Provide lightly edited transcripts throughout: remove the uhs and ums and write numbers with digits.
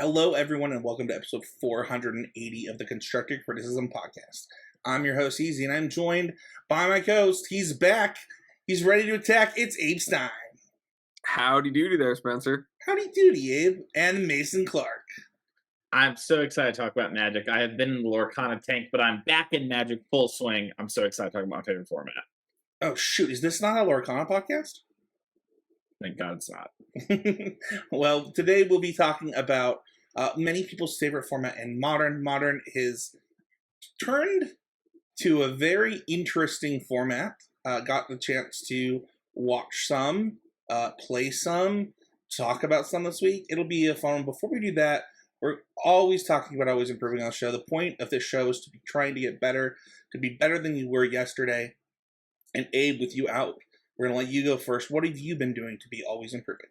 Hello, everyone, and welcome to episode 480 of the Constructive Criticism Podcast. I'm your host, Easy, and I'm joined by my co-host. He's back. He's ready to attack. It's Abe Stein. Howdy doody there, Spencer. Howdy doody, Abe. And Mason Clark. I'm so excited to talk about Magic. I have been in the Lorcana tank, but I'm back in Magic full swing. I'm so excited to talk about my favorite format. Oh, shoot. Is this not a Lorcana podcast? Thank God it's not. Well, today we'll be talking about many people's favorite format in Modern. Modern is turned to a very interesting format. Got the chance to watch some, play some, talk about some this week. It'll be a fun one. Before we do that, we're always talking about always improving on the show. The point of this show is to be trying to get better, to be better than you were yesterday. And Abe, with you out, we're going to let you go first. What have you been doing to be always improving?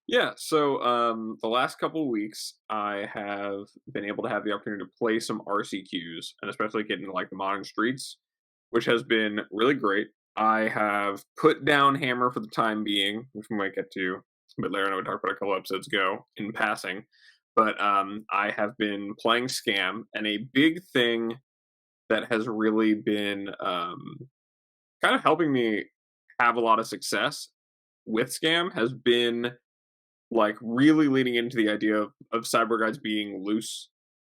Yeah, so the last couple of weeks, I have been able to have the opportunity to play some RCQs, and especially get into like the Modern Streets, which has been really great. I have put down Hammer for the time being, which we might get to a bit later. I know we talked about a couple episodes ago in passing, but I have been playing Scam, and a big thing that has really been kind of helping me have a lot of success with Scam has been like really leaning into the idea of Cyber Guides being loose,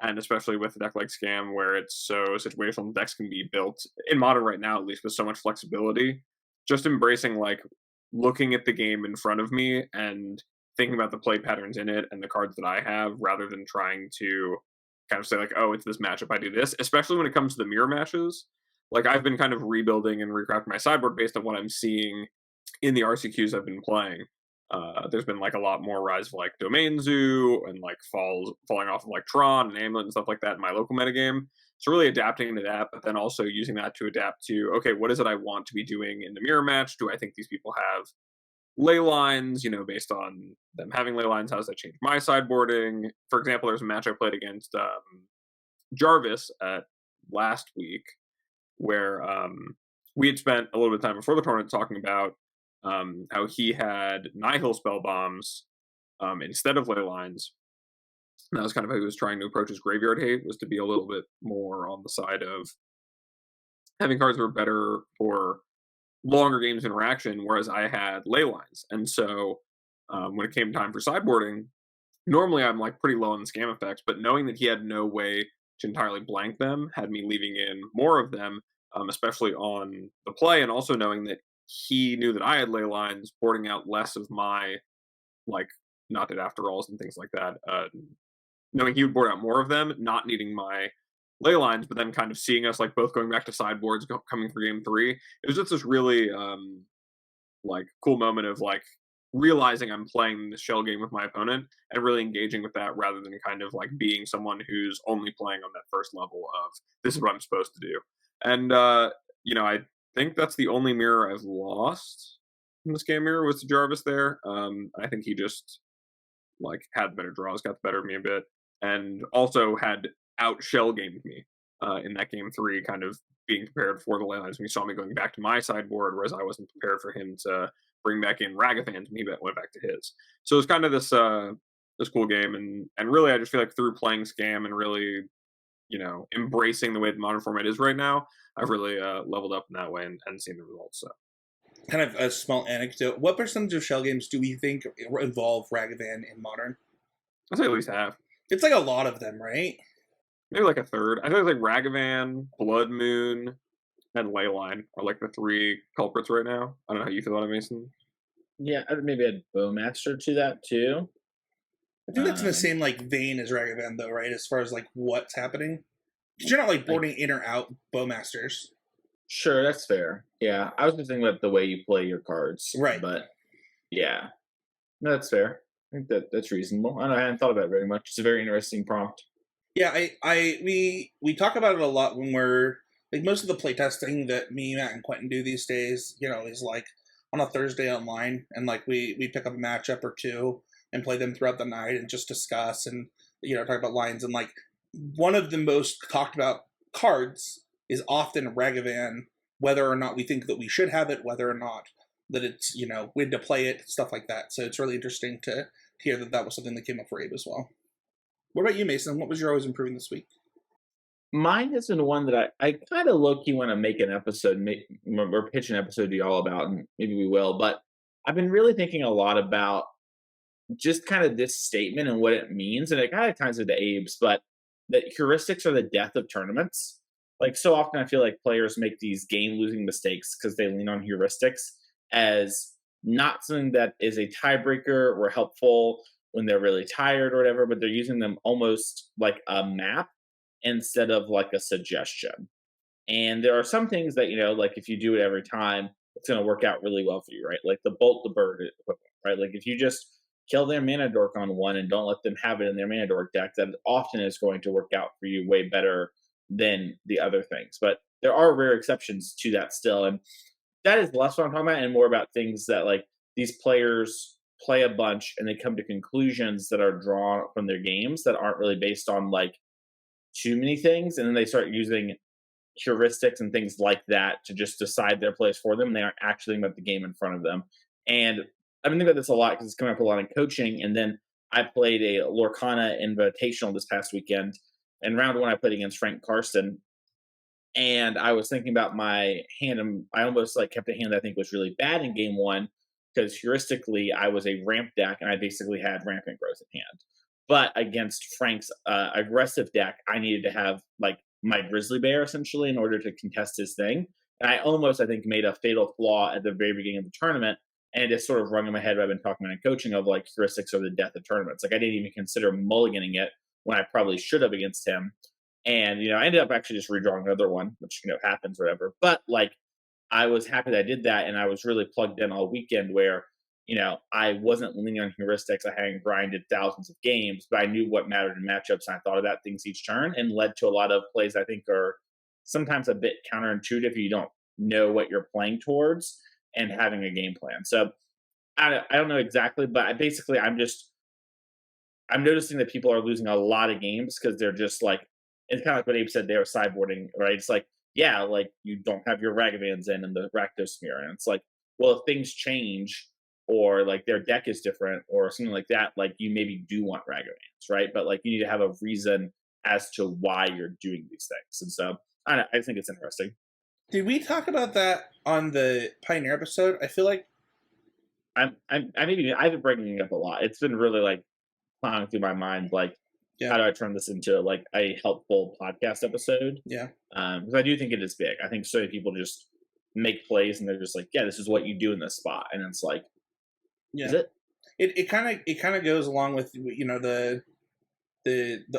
and especially with a deck like Scam where it's so situational, decks can be built in Modern right now, at least with so much flexibility. Just embracing like looking at the game in front of me and thinking about the play patterns in it and the cards that I have, rather than trying to kind of say like, oh, it's this matchup, I do this. Especially when it comes to the mirror matches. Like I've been kind of rebuilding and recrafting my sideboard based on what I'm seeing in the RCQs I've been playing. There's been like a lot more rise of like Domain Zoo and like falling off of like Tron and Amulet and stuff like that in my local metagame. So really adapting to that, but then also using that to adapt to, okay, what is it I want to be doing in the mirror match? Do I think these people have ley lines, based on them having ley lines? How does that change my sideboarding? For example, there's a match I played against Jarvis at last week where we had spent a little bit of time before the tournament talking about how he had Nihil spell bombs instead of ley lines. And that was kind of how he was trying to approach his graveyard hate, was to be a little bit more on the side of having cards that were better for longer games interaction, whereas I had ley lines. And so when it came time for sideboarding, normally I'm like pretty low on the Scam effects, but knowing that he had no way to entirely blank them had me leaving in more of them, especially on the play, and also knowing that he knew that I had ley lines, boarding out less of my like not dead after alls and things like that. Knowing he would board out more of them, not needing my ley lines, but then kind of seeing us like both going back to sideboards coming for game 3. It was just this really like cool moment of like realizing I'm playing the shell game with my opponent and really engaging with that, rather than kind of like being someone who's only playing on that first level of this is what I'm supposed to do. And I think that's the only mirror I've lost in the Scam mirror, was to Jarvis there. I think he just like had better draws, got the better of me a bit, and also had out shell gamed me in that game 3, kind of being prepared for the ley lines when he saw me going back to my sideboard, whereas I wasn't prepared for him to bring back in Ragathans when he went back to his. So it's kind of this cool game, and really I just feel like through playing Scam and really embracing the way the Modern format is right now, I've really leveled up in that way and seen the results. So Kind of a small anecdote. What percentage of shell games do we think involve Ragavan in Modern? I'd say at least half. It's like a lot of them, right? Maybe like a third. I think it's like Ragavan, Blood Moon, and Leyline are like the 3 culprits right now. I don't know how you feel about it, Mason. Yeah, I'd maybe add Bowmaster to that too. I think that's in the same like vein as Ragavan, though, right? As far as like what's happening, because you're not like boarding in or out Bowmasters. Sure, that's fair. Yeah, I was just thinking about the way you play your cards, Right? But yeah, no, that's fair. I think that's reasonable. I hadn't thought about it very much. It's a very interesting prompt. Yeah, we talk about it a lot when we're like most of the playtesting that me, Matt, and Quentin do these days. Is like on a Thursday online, and like we pick up a matchup or two and play them throughout the night and just discuss and talk about lines. And like one of the most talked about cards is often Ragavan, whether or not we think that we should have it, whether or not that it's when to play it, stuff like that. So it's really interesting to hear that was something that came up for Abe as well. What about you, Mason? What was your always improving this week? Mine has been one that I kind of low key want to make an episode, or pitch an episode to y'all about, and maybe we will. But I've been really thinking a lot about just kind of this statement and what it means, and it kind of ties into Abe's, but that heuristics are the death of tournaments. Like so often, I feel like players make these game-losing mistakes because they lean on heuristics as not something that is a tiebreaker or helpful when they're really tired or whatever, but they're using them almost like a map instead of like a suggestion. And there are some things that, like if you do it every time, it's going to work out really well for you, right? Like the bolt the bird equipment, right? Like if you just kill their mana dork on one and don't let them have it in their mana dork deck, that often is going to work out for you way better than the other things. But there are rare exceptions to that still. And that is less what I'm talking about and more about things that like these players play a bunch and they come to conclusions that are drawn from their games that aren't really based on like too many things. And then they start using heuristics and things like that to just decide their plays for them. They aren't actually thinking about the game in front of them. And I've been thinking about this a lot because it's coming up a lot in coaching. And then I played a Lorcana Invitational this past weekend. And round one, I played against Frank Karsten. And I was thinking about my hand, and I almost like kept a hand that I think was really bad in game one because heuristically I was a ramp deck and I basically had rampant growth in hand. But against Frank's aggressive deck, I needed to have like my Grizzly Bear essentially in order to contest his thing. And I almost, I think, made a fatal flaw at the very beginning of the tournament. And it just sort of rung in my head what I've been talking about in coaching of like heuristics are the death of tournaments. Like I didn't even consider mulliganing it when I probably should have against him. And, I ended up actually just redrawing another one, which, happens, whatever. But like, I was happy that I did that. And I was really plugged in all weekend where, I wasn't leaning on heuristics. I hadn't grinded thousands of games, but I knew what mattered in matchups. And I thought of that things each turn and led to a lot of plays I think are sometimes a bit counterintuitive if you don't know what you're playing towards and having a game plan. So I don't know exactly, but I'm noticing that people are losing a lot of games because they're just like, it's kind of like what Abe said, they were sideboarding, right? It's like, yeah, like you don't have your Ragavans in and the Rakdos Smear. And it's like, well, if things change or like their deck is different or something like that, like you maybe do want Ragavans, right? But like you need to have a reason as to why you're doing these things. And so I think it's interesting. Did we talk about that on the Pioneer episode? I feel like I've been bringing it up a lot. It's been really like plowing through my mind, like, how do I turn this into like a helpful podcast episode? Yeah. Because I do think it is big. I think so many people just make plays and they're just like, yeah, this is what you do in this spot. And it's like, yeah. Is it? It kind of goes along with, the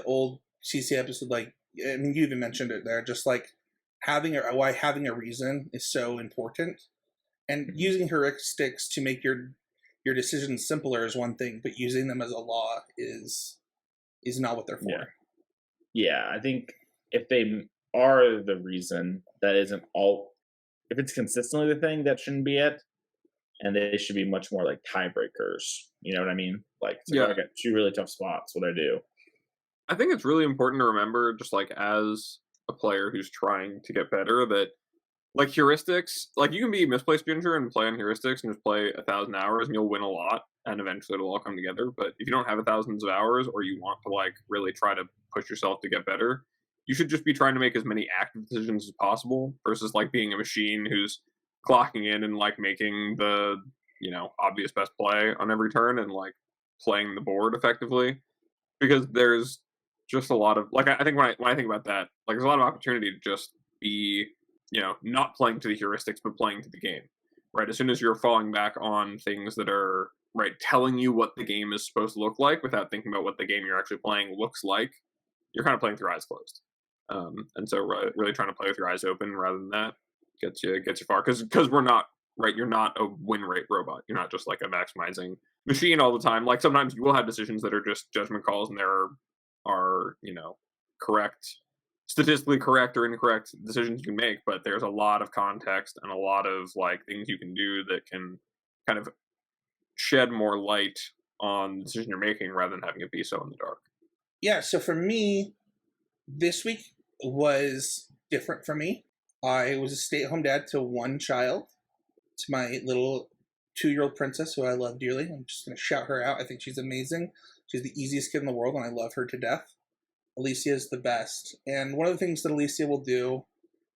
old CC episode. Like, I mean, you even mentioned it there, just like why having a reason is so important. And using heuristics to make your decisions simpler is one thing, but using them as a law is not what they're for. Yeah, I think if they are the reason, that isn't all. If it's consistently the thing, that shouldn't be it, and they should be much more like tiebreakers. You know what I mean? Like, I got two really tough spots. What I do. I think it's really important to remember, just like as a player who's trying to get better, that like heuristics, like you can be misplaced ginger and play on heuristics and just play 1,000 hours and you'll win a lot and eventually it'll all come together. But if you don't have 1,000 hours or you want to like really try to push yourself to get better, you should just be trying to make as many active decisions as possible versus like being a machine who's clocking in and like making the, obvious best play on every turn and like playing the board effectively. Because there's just a lot of like, I think when I think about that, like there's a lot of opportunity to just be, not playing to the heuristics, but playing to the game, right? As soon as you're falling back on things that are, right, telling you what the game is supposed to look like without thinking about what the game you're actually playing looks like, you're kind of playing with your eyes closed. And so really trying to play with your eyes open rather than that gets you far. Because we're not, right, you're not a win rate robot. You're not just like a maximizing machine all the time. Like sometimes you will have decisions that are just judgment calls and there are correct, statistically correct or incorrect decisions you can make, but there's a lot of context and a lot of like things you can do that can kind of shed more light on the decision you're making rather than having it be so in the dark. Yeah, so for me, this week was different for me. I was a stay-at-home dad to one child. It's my little 2-year-old princess who I love dearly. I'm just going to shout her out. I think she's amazing. She's the easiest kid in the world, and I love her to death. Alicia is the best. And one of the things that Alicia will do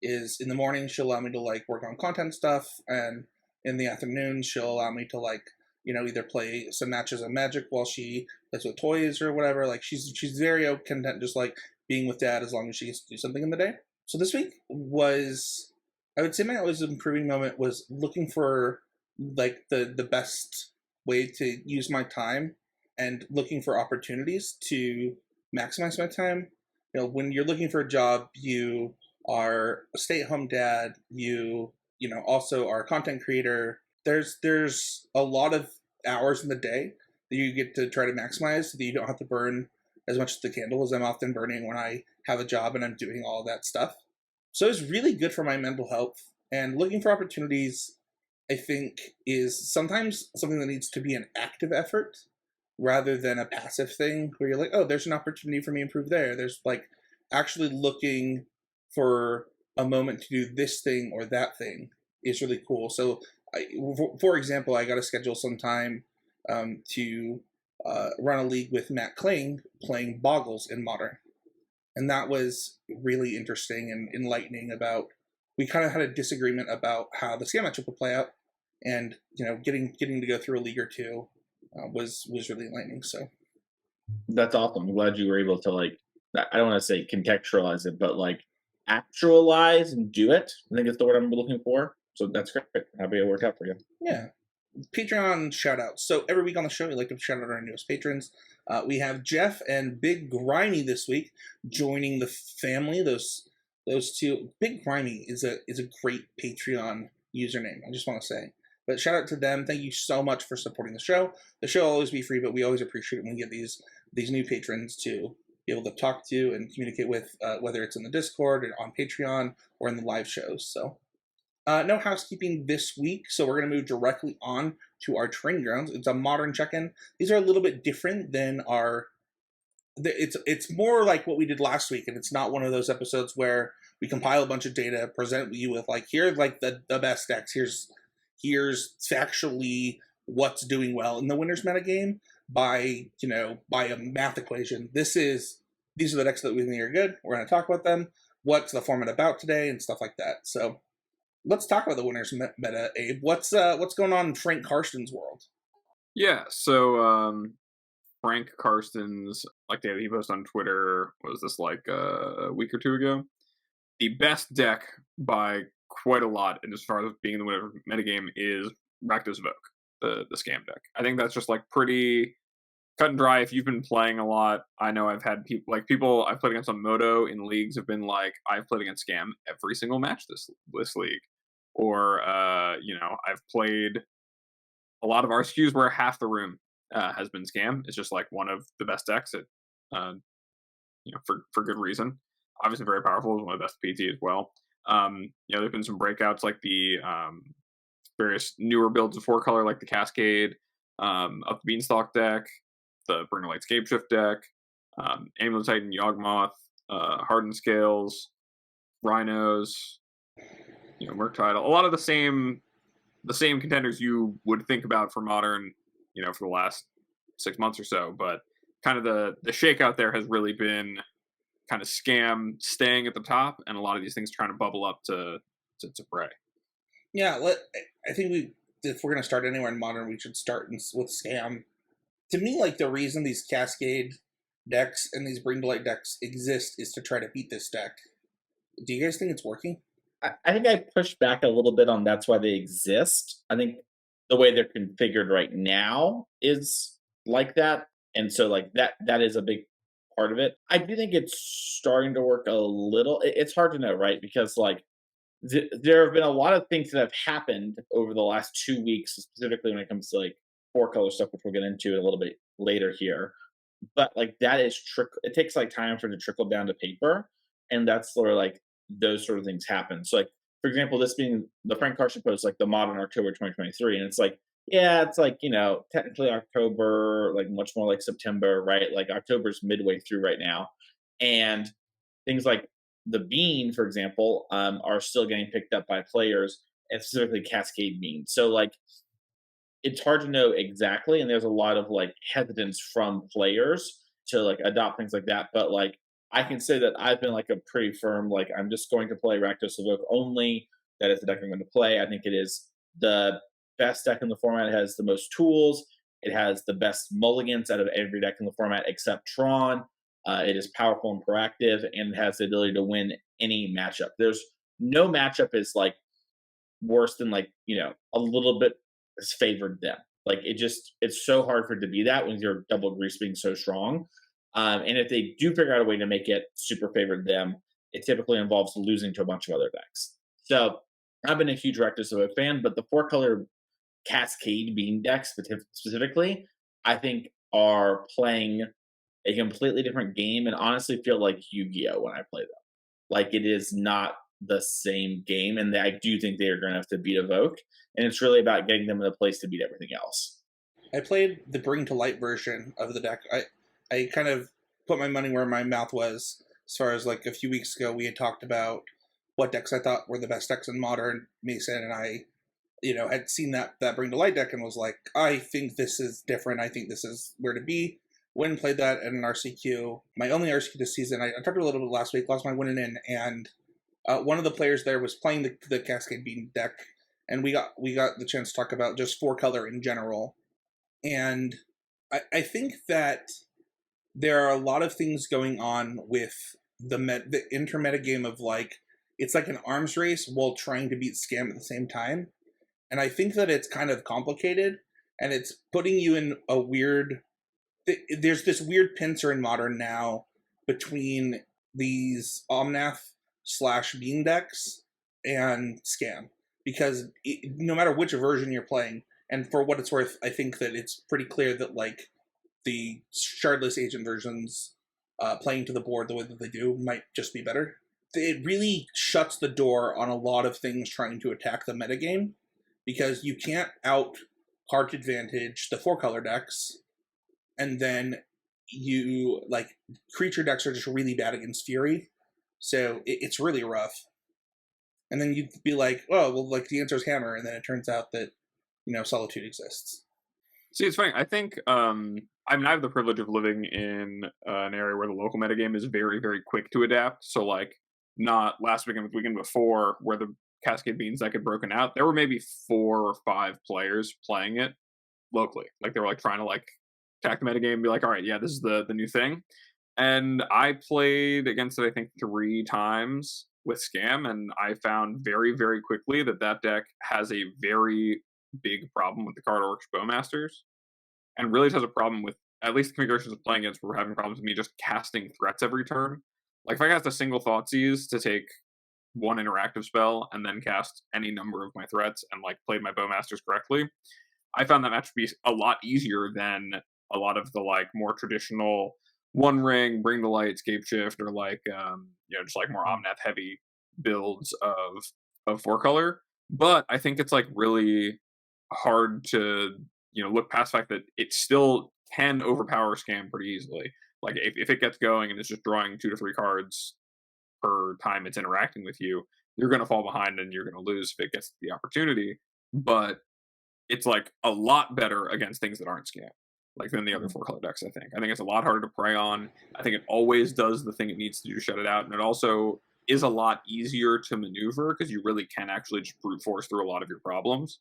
is in the morning she'll allow me to like work on content stuff, and in the afternoon she'll allow me to like either play some matches of Magic while she plays with toys or whatever. Like she's very content just like being with Dad as long as she gets to do something in the day. So this week was, I would say my always improving moment was looking for like the best way to use my time and looking for opportunities to maximize my time. When you're looking for a job, you are a stay-at-home dad, also are a content creator. There's a lot of hours in the day that you get to try to maximize so that you don't have to burn as much of the candle as I'm often burning when I have a job and I'm doing all that stuff. So it's really good for my mental health. And looking for opportunities, I think, is sometimes something that needs to be an active effort rather than a passive thing where you're like, oh, there's an opportunity for me to improve there. There's like actually looking for a moment to do this thing or that thing is really cool. So, for example, I got to schedule some time to run a league with Matt Kling playing Boggles in Modern. And that was really interesting and enlightening about, we kind of had a disagreement about how the scam matchup would play out. And, getting to go through a league or two was really enlightening. So That's awesome. I'm glad you were able to like, I don't want to say contextualize it, but like actualize and do it. I think it's the word I'm looking for. So that's great. Happy it worked out for you. yeah. Patreon shout outs. So every week on the show, we like to shout out our newest patrons. We have Jeff and Big Grimy this week joining the family. Those two. Big Grimy is a great Patreon username. I just want to say. But shout out to them. Thank you so much for supporting the show. The show will always be free, but we always appreciate it when we get these new patrons to be able to talk to and communicate with, whether it's in the Discord or on Patreon or in the live shows. So no housekeeping this week, so we're going to move directly on to our training grounds. It's a Modern check-in. These are a little bit different than our... It's more like what we did last week, and it's not one of those episodes where we compile a bunch of data, present you with like, here's like the best decks, here's factually what's doing well in the winners metagame by a math equation. These are the decks that we think are good. We're going to talk about them, what's the format about today, and stuff like that. So let's talk about the winners meta, Abe. What's going on in Frank Karsten's world? Yeah, so Frank Karsten's like he posted on Twitter, was this like a week or two ago? The best deck by quite a lot, and as far as being the winner metagame, is Rakdos Evoke, the scam deck. I think that's just like pretty cut and dry. If you've been playing a lot, I know I've had people I've played against on Moto in leagues have been like, I've played against scam every single match this league, or I've played a lot of RSQs where half the room has been scam. It's just like one of the best decks at for good reason. Obviously very powerful, is one of the best PT as well. There've been some breakouts like the various newer builds of 4-color, like the Cascade, of the Beanstalk deck, the Bringer Light Scapeshift deck, Amulet Titan, Yawgmoth, Hardened Scales, Rhinos, Murktide, a lot of the same contenders you would think about for Modern, for the last 6 months or so. But kind of the shakeout there has really been kind of scam staying at the top, and a lot of these things trying to bubble up to Prey. Yeah, I think if we're going to start anywhere in Modern, we should start with scam. To me, like, the reason these Cascade decks and these Bring to Light decks exist is to try to beat this deck. Do you guys think it's working? I think I pushed back a little bit on that's why they exist. I think the way they're configured right now is like that. And so like that is a big part of it. I do think it's starting to work a little. It's hard to know, right? Because like there have been a lot of things that have happened over the last 2 weeks, specifically when it comes to like 4-color stuff, which we'll get into a little bit later here. But like that is it takes like time for it to trickle down to paper. And that's sort of like those sort of things happen. So like, for example, this being the Frank Karsten post, like the Modern October 2023. And it's like, yeah, it's like, technically October, like much more like September, right? Like October's midway through right now. And things like the Bean, for example, are still getting picked up by players, and specifically Cascade Bean. So like, it's hard to know exactly. And there's a lot of like hesitance from players to like adopt things like that. But like, I can say that I've been like a pretty firm, like I'm just going to play Rakdos Evoke only. That is the deck I'm going to play. I think it is the best deck in the format. It has the most tools. It has the best mulligans out of every deck in the format except Tron. It is powerful and proactive, and it has the ability to win any matchup. There's no matchup is like worse than like a little bit has favored them. Like it's so hard for it to be that when your double grease being so strong. And if they do figure out a way to make it super favored them, it typically involves losing to a bunch of other decks. So I've been a huge Rakdos Evoke fan, but the four color Cascade Beam decks specifically, I think are playing a completely different game and honestly feel like Yu-Gi-Oh when I play them. Like it is not the same game, and I do think they are going to have to beat Evoke, and it's really about getting them in a place to beat everything else. I played the Bring to Light version of the deck. I kind of put my money where my mouth was as far as like a few weeks ago we had talked about what decks I thought were the best decks in Modern. Mason and I, had seen that Bring to Light deck and was like, I think this is different. I think this is where to be. Went and played that at an RCQ. My only RCQ this season. I talked a little bit last week. Lost my winning in, and one of the players there was playing the Cascade Beam deck, and we got the chance to talk about just four color in general. And I think that there are a lot of things going on with the inter-meta game of like it's like an arms race while trying to beat Scam at the same time. And I think that it's kind of complicated, and it's putting you in a weird. There's this weird pincer in Modern now between these Omnath / Beam decks and Scam, because no matter which version you're playing, and for what it's worth, I think that it's pretty clear that like the Shardless Agent versions playing to the board the way that they do might just be better. It really shuts the door on a lot of things trying to attack the metagame, because you can't out card advantage the four color decks, and then you like creature decks are just really bad against Fury, so it's really rough. And then you'd be like, oh well, like the answer is Hammer, and then it turns out that Solitude exists. See, it's funny. I think I have the privilege of living in an area where the local metagame is very, very quick to adapt. So, like, not last weekend, but the weekend before, where the Cascade Beans that get broken out, there were maybe 4 or 5 players playing it locally. Like, they were like trying to like attack the metagame and be like, all right, yeah, this is the new thing. And I played against it, I think, 3 times with Scam, and I found very, very quickly that deck has a very big problem with the card Orcs Bowmasters, and really has a problem with at least the configurations of playing against. We're having problems with me just casting threats every turn. Like if I cast a single Thoughtseize to take 1 interactive spell and then cast any number of my threats and like played my Bowmasters correctly, I found that match to be a lot easier than a lot of the like more traditional One Ring, Bring the Light, Scape Shift, or like just like more Omnath heavy builds of 4 color. But I think it's like really hard to look past the fact that it still can overpower Scam pretty easily. Like if it gets going and it's just drawing 2 to 3 cards per time it's interacting with you, you're going to fall behind and you're going to lose if it gets the opportunity. But it's like a lot better against things that aren't Scam, like than the other 4 color decks. I think it's a lot harder to prey on. I think it always does the thing it needs to do to shut it out, and it also is a lot easier to maneuver because you really can actually just brute force through a lot of your problems,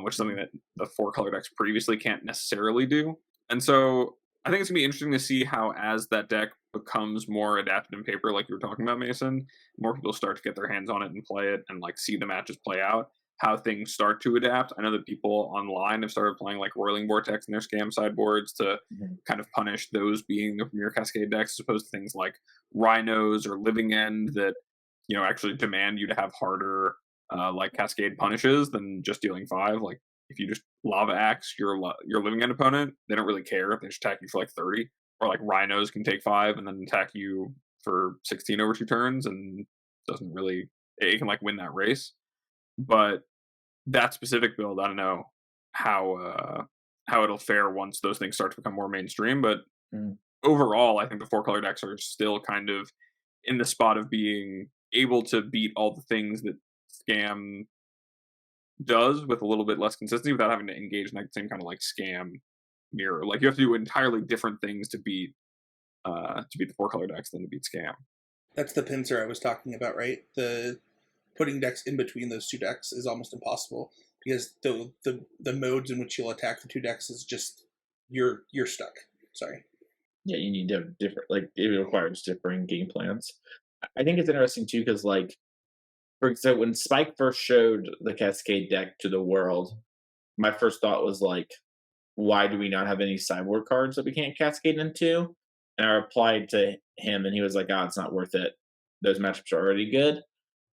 which is something that the 4 color decks previously can't necessarily do. And so I think it's gonna be interesting to see how, as that deck becomes more adapted in paper, like you were talking about, Mason, more people start to get their hands on it and play it and like see the matches play out, how things start to adapt. I know that people online have started playing like Roiling Vortex in their Scam sideboards to kind of punish those being the Premier Cascade decks, as opposed to things like Rhinos or Living End that actually demand you to have harder like Cascade punishes than just dealing 5. Like if you just Lava Axe your Living End opponent, they don't really care if they just attack you for like 30. Or like Rhinos can take 5 and then attack you for 16 over 2 turns, and doesn't really, it can like win that race. But that specific build, I don't know how it'll fare once those things start to become more mainstream. But overall, I think the 4 color decks are still kind of in the spot of being able to beat all the things that Scam does with a little bit less consistency without having to engage in like the same kind of like Scam mirror. Like you have to do entirely different things to beat to beat the 4-color decks than to beat Scam. That's the pincer I was talking about, right? The putting decks in between those two decks is almost impossible because the modes in which you'll attack the two decks is just you're stuck. Sorry. Yeah, you need to have different, like, it requires differing game plans. I think it's interesting too because, like, for example, when Spike first showed the Cascade deck to the world, my first thought was like, why do we not have any sideboard cards that we can't cascade into? And I replied to him, and he was like, "Oh, it's not worth it. Those matchups are already good."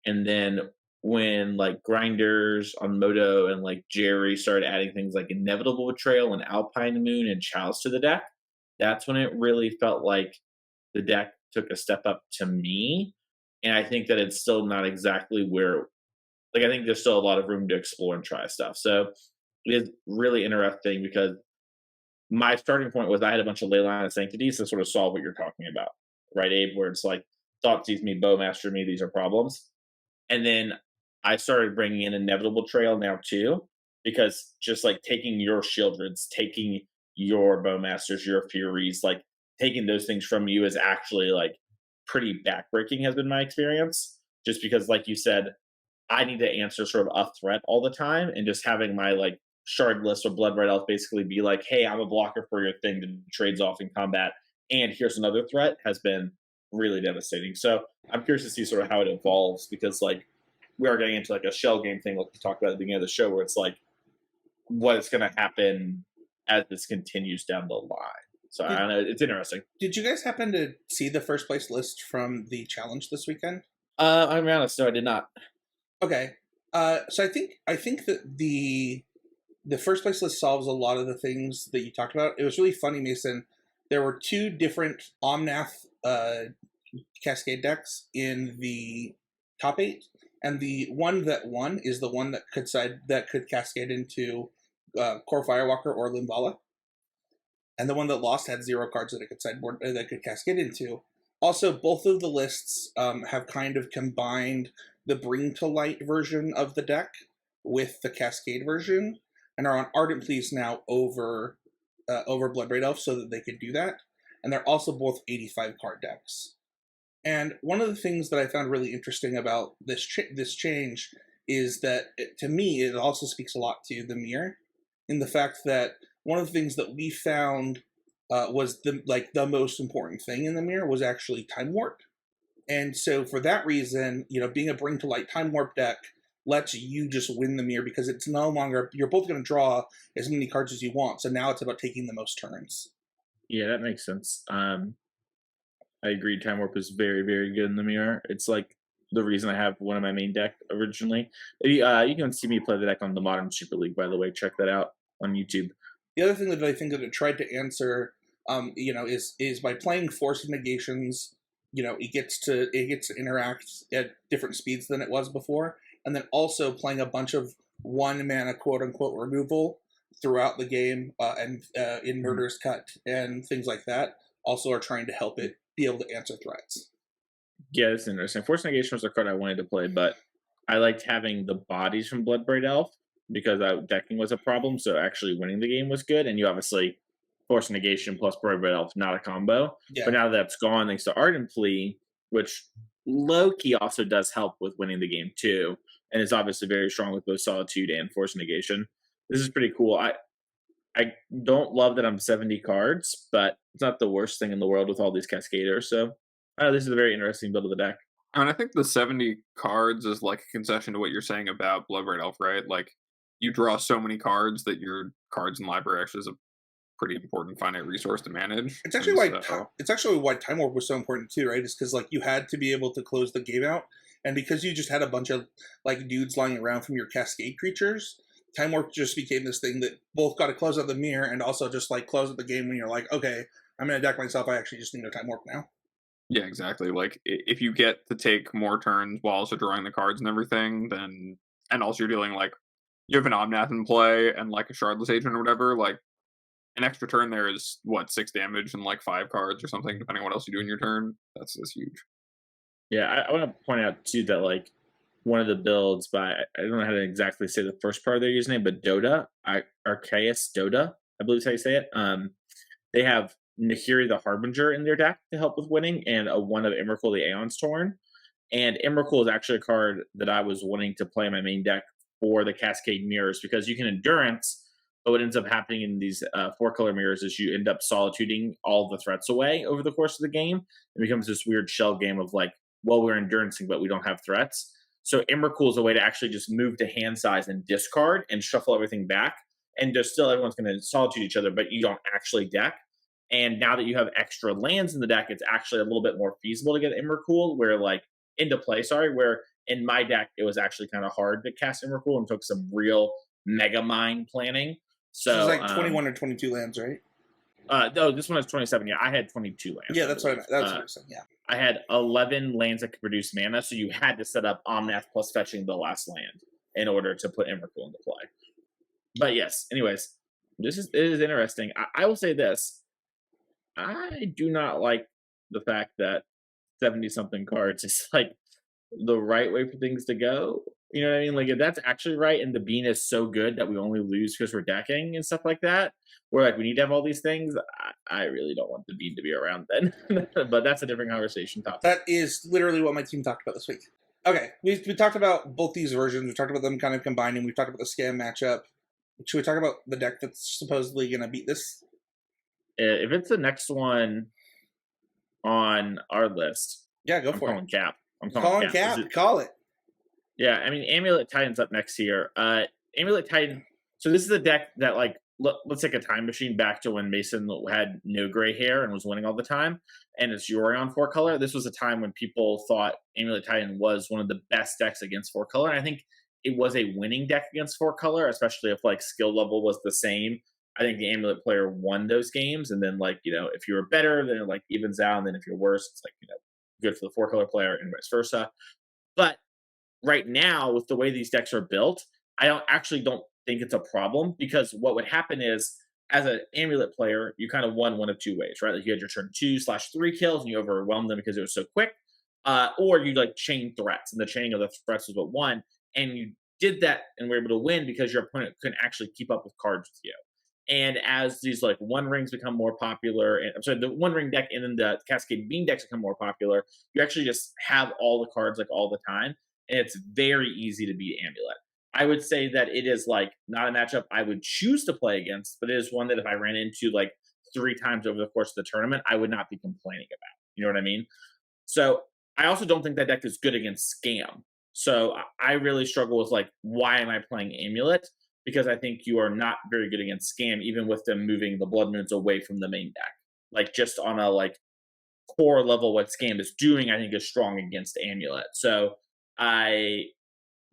And then when like Grinders on Moto and like Jerry started adding things like Inevitable Betrayal and Alpine Moon and Chalice to the deck, that's when it really felt like the deck took a step up to me. And I think that it's still not exactly where, like, I think there's still a lot of room to explore and try stuff. So it is really interesting because my starting point was I had a bunch of Leyline of Sanctities to sort of solve what you're talking about, right, Abe? Where it's like, Thought sees me, Bowmaster me, these are problems. And then I started bringing in Inevitable Trail now too, because just like taking your Shieldreds, taking your Bowmasters, your Furies, like taking those things from you is actually like pretty backbreaking, has been my experience. Just because, like you said, I need to answer sort of a threat all the time, and just having my like Shardless or Blood Red Elf basically be like, hey, I'm a blocker for your thing that trades off in combat, and here's another threat, has been really devastating. So I'm curious to see sort of how it evolves, because like we are getting into like a shell game thing like we talked about at the beginning of the show, where it's like what's going to happen as this continues down the line. So I don't know, it's interesting. Did you guys happen to see the first place list from the challenge this weekend? I'm honest, no, I did not. Okay. So I think that the first place list solves a lot of the things that you talked about. It was really funny, Mason. There were two different Omnath Cascade decks in the top 8, and the one that won is the one that could cascade into Core Firewalker or Limbala, and the one that lost had 0 cards that it could sideboard that could cascade into. Also, both of the lists have kind of combined the Bring to Light version of the deck with the Cascade version, and are on Ardent Pleas now over Bloodbraid Elf so that they could do that. And they're also both 85 card decks. And one of the things that I found really interesting about this change is that, to me, it also speaks a lot to the mirror, in the fact that one of the things that we found was the most important thing in the mirror was actually Time Warp. And so for that reason, being a Bring to Light Time Warp deck lets you just win the mirror, because it's no longer, you're both going to draw as many cards as you want. So now it's about taking the most turns. Yeah, that makes sense. I agree. Time Warp is very, very good in the mirror. It's like the reason I have one of my main deck originally. You can see me play the deck on the Modern Super League, by the way. Check that out on YouTube. The other thing that I think that it tried to answer, is by playing Force of Negations, it gets to interact at different speeds than it was before, and then also playing a bunch of 1 mana quote unquote removal throughout the game, and in Murderous Cut and things like that, also are trying to help it be able to answer threats. Yeah, that's interesting. Force Negation was a card I wanted to play, but I liked having the bodies from Bloodbraid Elf because decking was a problem, so actually winning the game was good. And you obviously Force Negation plus Bloodbraid Elf, not a combo. Yeah. But now that's gone thanks to Ardent Plea, which low-key also does help with winning the game too, and is obviously very strong with both Solitude and Force Negation. This is pretty cool. I don't love that I'm 70 cards, but it's not the worst thing in the world with all these Cascaders. So this is a very interesting build of the deck. And I think the 70 cards is like a concession to what you're saying about Bloodbraid Elf, right? Like, you draw so many cards that your cards in library actually is a pretty important finite resource to manage. It's actually why Time Warp was so important too, right? It's because like you had to be able to close the game out, and because you just had a bunch of like dudes lying around from your Cascade creatures, Time Warp just became this thing that both got to close out the mirror and also just like close out the game when you're like, okay, I'm gonna deck myself. I actually just need a Time Warp now. Yeah, exactly. Like, if you get to take more turns while also drawing the cards and everything, then, and also you're dealing like, you have an Omnath in play and like a Shardless Agent or whatever, like an extra turn there is what, 6 damage and like 5 cards or something, depending on what else you do in your turn. That's huge. Yeah, I want to point out too that like one of the builds by, I don't know how to exactly say the first part of their username, but Dota, Arceus Dota, I believe is how you say it. They have Nahiri the Harbinger in their deck to help with winning, and a one of Emrakul the Aeon's Torn. And Emrakul is actually a card that I was wanting to play in my main deck for the Cascade Mirrors, because you can Endurance, but what ends up happening in these 4-color mirrors is you end up solituding all the threats away over the course of the game. It becomes this weird shell game of like, well, we're Endurancing, but we don't have threats. So Emrakul is a way to actually just move to hand size and discard and shuffle everything back. And just still everyone's going to solitude each other, but you don't actually deck. And now that you have extra lands in the deck, it's actually a little bit more feasible to get Emrakul into play, where in my deck it was actually kind of hard to cast Emrakul and took some real mega mind planning. So it's like 21 or 22 lands, right? No, this one has 27. Yeah, I had 22 lands. Yeah, that's what I meant. That's what I'm saying. Yeah. I had 11 lands that could produce mana, so you had to set up Omnath plus fetching the last land in order to put Emrakul into play. But yes, anyways, it is interesting. I will say this. I do not like the fact that 70-something cards is like the right way for things to go. You know what I mean? Like, if that's actually right and the bean is so good that we only lose because we're decking and stuff like that, where like we need to have all these things, I really don't want the bean to be around then. But that's a different conversation topic. That is literally what my team talked about this week. Okay, we talked about both these versions. We talked about them kind of combining. We talked about the scam matchup. Should we talk about the deck that's supposedly going to beat this? If it's the next one on our list, yeah, go I'm for calling it. Cap. I'm calling Cap. Call it. Yeah, I mean, Amulet Titan's up next here. Amulet Titan. So this is a deck that, like, let's take a time machine back to when Mason had no gray hair and was winning all the time, and it's Yorion 4-color. This was a time when people thought Amulet Titan was one of the best decks against 4-color. And I think it was a winning deck against 4-color, especially if like skill level was the same. I think the Amulet player won those games, and then like, you know, if you were better, then it like evens out, and then if you're worse, it's like, you know, good for the 4-color player and vice versa. But right now, with the way these decks are built, I don't think it's a problem, because what would happen is, as an Amulet player, you kind of won one of two ways, right? Like you had your turn 2/3 kills and you overwhelmed them because it was so quick, or you like chain threats, and the chaining of the threats was what won, and you did that and were able to win because your opponent couldn't actually keep up with cards with you. And as these like One Rings become more popular, and I'm sorry, the One Ring deck and then the Cascade Bean decks become more popular, you actually just have all the cards like all the time, and it's very easy to beat Amulet. I would say that it is like not a matchup I would choose to play against, but it is one that if I ran into like 3 times over the course of the tournament, I would not be complaining about. You know what I mean? So I also don't think that deck is good against Scam. So I really struggle with like, why am I playing Amulet? Because I think you are not very good against Scam, even with them moving the Blood Moons away from the main deck. Like just on a like core level, what Scam is doing, I think is strong against Amulet. So I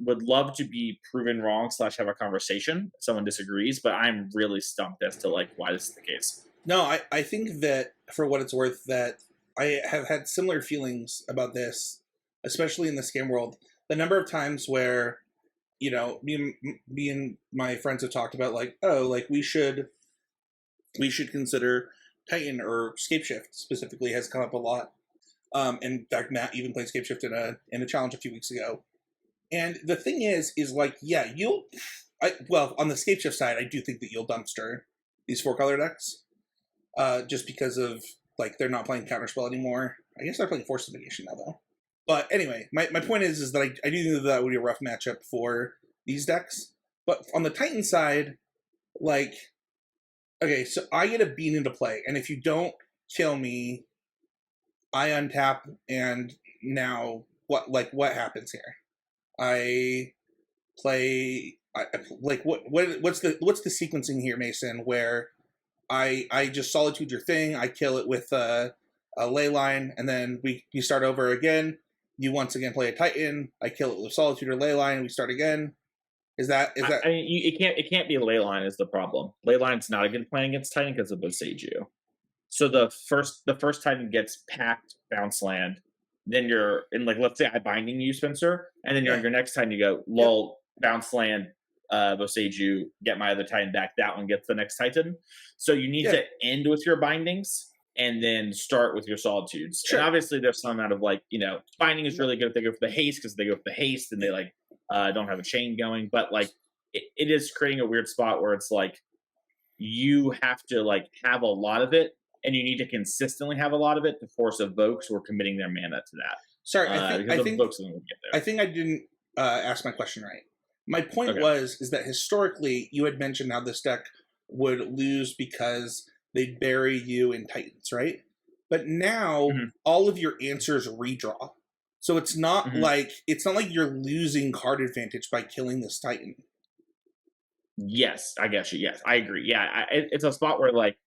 would love to be proven wrong / have a conversation if someone disagrees, but I'm really stumped as to like why this is the case. No, I think that for what it's worth, that I have had similar feelings about this, especially in the Scam world. The number of times where, you know, me and my friends have talked about like, oh, like we should consider Titan, or Scapeshift specifically has come up a lot. In fact, Matt even played Scapeshift in a challenge a few weeks ago. And the thing is like, yeah, on the Scapeshift side, I do think that you'll dumpster these 4-color decks, just because of like they're not playing Counterspell anymore. I guess they're playing Force of Negation now though. But anyway, my point is that I do think that would be a rough matchup for these decks. But on the Titan side, like, okay, so I get a Bean into play, and if you don't kill me, I untap, and now what happens here? I play like what's the sequencing here, Mason? Where I just solitude your thing, I kill it with a Leyline, and then we start over again. You once again play a Titan, I kill it with Solitude or Leyline, and we start again. Is that? I mean, it can't be Leyline is the problem. Leyline's not a good plan against Titan because of Boseiju. So the first Titan gets packed bounce land. Then you're in like, let's say I binding you, Spencer, and then you're on your next time you go lol, bounce land, Boseiju, get my other Titan back. That one gets the next Titan. So you need to end with your bindings and then start with your solitudes. Sure. And obviously there's some amount of like, you know, binding is really good if they go for the haste, because they go for the haste and they like don't have a chain going. But like it is creating a weird spot where it's like you have to like have a lot of it and you need to consistently have a lot of it to force evokes who are committing their mana to that. Sorry, Because evokes will get I there. think I didn't ask my question right. My point Okay. is that historically you had mentioned how this deck would lose because they'd bury you in Titans, right? But now Mhm, all of your answers redraw. So it's not mhm. like you're losing card advantage by killing this Titan. Yes, I get you. Yes, I agree. Yeah, it's a spot where like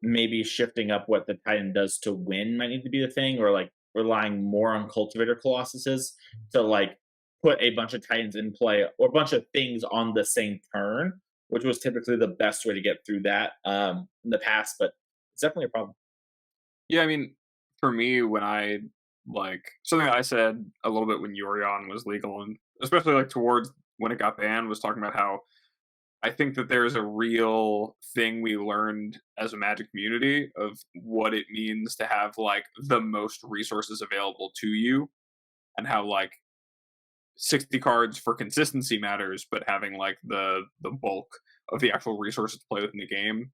maybe shifting up what the Titan does to win might need to be the thing, or like relying more on Cultivator Colossuses to like put a bunch of Titans in play or a bunch of things on the same turn, which was typically the best way to get through that in the past. But it's definitely a problem. Yeah, I mean, for me, when I like something I said a little bit when Yorion was legal, and especially like towards when it got banned, was talking about how I think that there's a real thing we learned as a Magic community of what it means to have like the most resources available to you, and how like 60 cards for consistency matters, but having like the bulk of the actual resources to play with in the game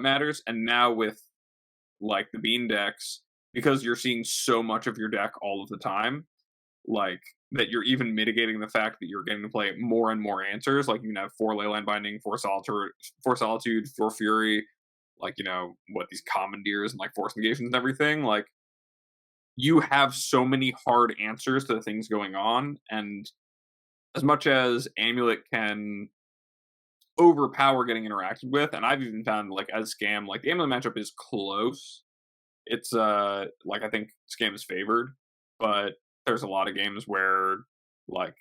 matters. And now with like the bean decks, because you're seeing so much of your deck all of the time, like that you're even mitigating the fact that you're getting to play more and more answers. Like you can have 4 Leyline Binding, 4 Solitude, 4 Fury, like what these commandeers and like force negations and everything. Like you have so many hard answers to the things going on, and as much as Amulet can overpower getting interacted with, and I've even found like as Scam, like the Amulet matchup is close. It's like I think Scam is favored, but there's a lot of games where like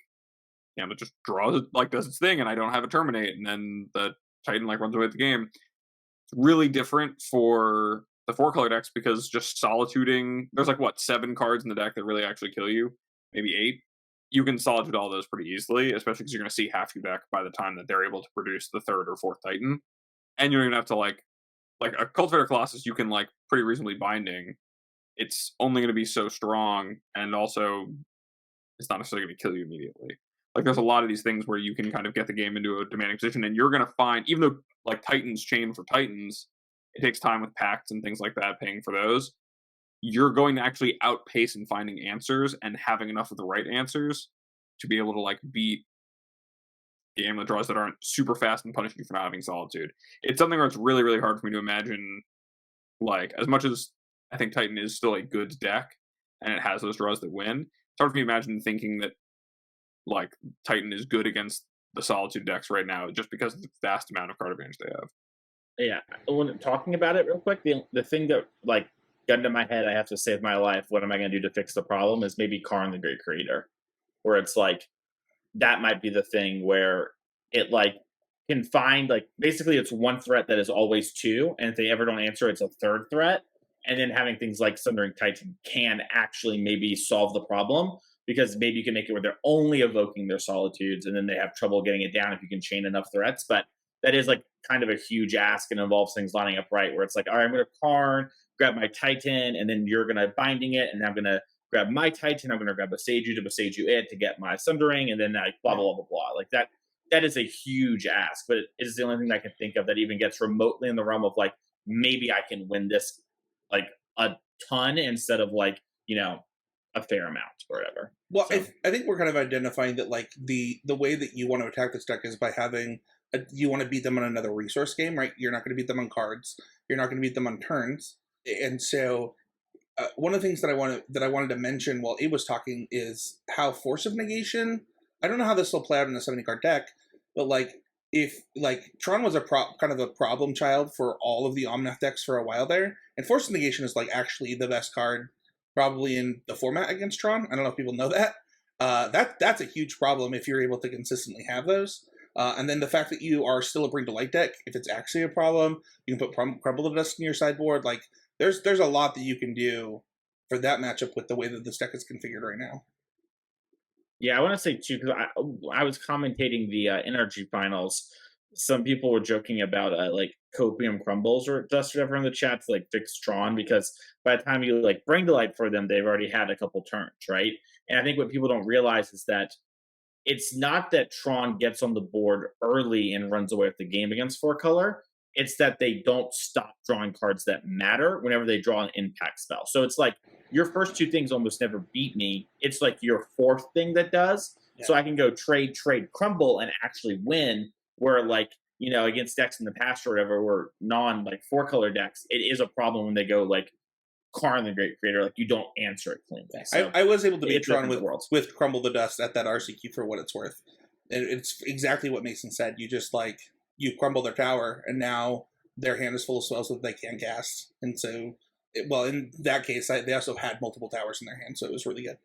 Amulet just draws it, like does its thing, and I don't have a terminate, and then the Titan like runs away with the game. It's really different for the 4 color decks because just solituding, there's like what 7 cards in the deck that really actually kill you, maybe 8. You can solitude all those pretty easily, especially because you're going to see half your deck by the time that they're able to produce the 3rd or 4th Titan, and you don't even have to like a Cultivator Colossus. You can like pretty reasonably binding. It's only going to be so strong, and also it's not necessarily going to kill you immediately. Like there's a lot of these things where you can kind of get the game into a demanding position, and you're going to find, even though like Titans chain for Titans, it takes time with pacts and things like that, paying for those. You're going to actually outpace in finding answers and having enough of the right answers to be able to like beat game that draws that aren't super fast and punish you for not having Solitude. It's something where it's really, really hard for me to imagine, like, as much as I think Titan is still a good deck and it has those draws that win, it's hard for me to imagine thinking that, like, Titan is good against the Solitude decks right now just because of the vast amount of card advantage they have. Yeah, when talking about it real quick, the thing that like got into my head, I have to save my life. What am I going to do to fix the problem? Is maybe Karn the Great Creator, where it's like that might be the thing where it like can find like basically it's one threat that is always two, and if they ever don't answer, it's a third threat. And then having things like Sundering Titan can actually maybe solve the problem because maybe you can make it where they're only evoking their solitudes, and then they have trouble getting it down if you can chain enough threats. But that is like kind of a huge ask and involves things lining up right, where it's like, all right, I'm going to Karn, grab my Titan, and then you're going to binding it, and I'm going to grab my Titan, I'm going to grab a Sage you to Besage you it to get my Sundering, and then like blah blah blah blah. Like that. That is a huge ask, but it is the only thing I can think of that even gets remotely in the realm of like maybe I can win this like a ton instead of like a fair amount or whatever. Well, So I think we're kind of identifying that like the way that you want to attack this deck is by having you want to beat them on another resource game, right? You're not going to beat them on cards. You're not going to beat them on turns, and so one of the things that I wanted to mention while Abe was talking is how Force of Negation. I don't know how this will play out in a 70 card deck, but like if like Tron was kind of a problem child for all of the Omnath decks for a while there, and Force of Negation is like actually the best card probably in the format against Tron. I don't know if people know that. That's a huge problem if you're able to consistently have those. And then the fact that you are still a Bring to Light deck, if it's actually a problem, you can put Crumble of Dust in your sideboard. Like there's a lot that you can do for that matchup with the way that this deck is configured right now. yeah, I want to say too because I was commentating the energy finals. Some people were joking about like copium crumbles or dust or whatever in the chat to like fix Tron because by the time you like bring the light for them, they've already had a couple turns, right? And I think what people don't realize is that it's not that Tron gets on the board early and runs away with the game against 4 color. It's that they don't stop drawing cards that matter whenever they draw an impact spell. So it's like your first two things almost never beat me. It's like your fourth thing that does. So Yeah. I can go trade, crumble, and actually win. Where like against decks in the past or whatever, were non like 4-color decks, it is a problem when they go like Karn the Great Creator, like you don't answer it cleanly. So I was able to beat it's Tron different worlds. with Crumble the Dust at that RCQ for what it's worth. It's exactly what Mason said. You just like you crumble their tower, and now their hand is full of spells that they can't cast. And so, well, in that case, they also had multiple towers in their hand, so it was really good.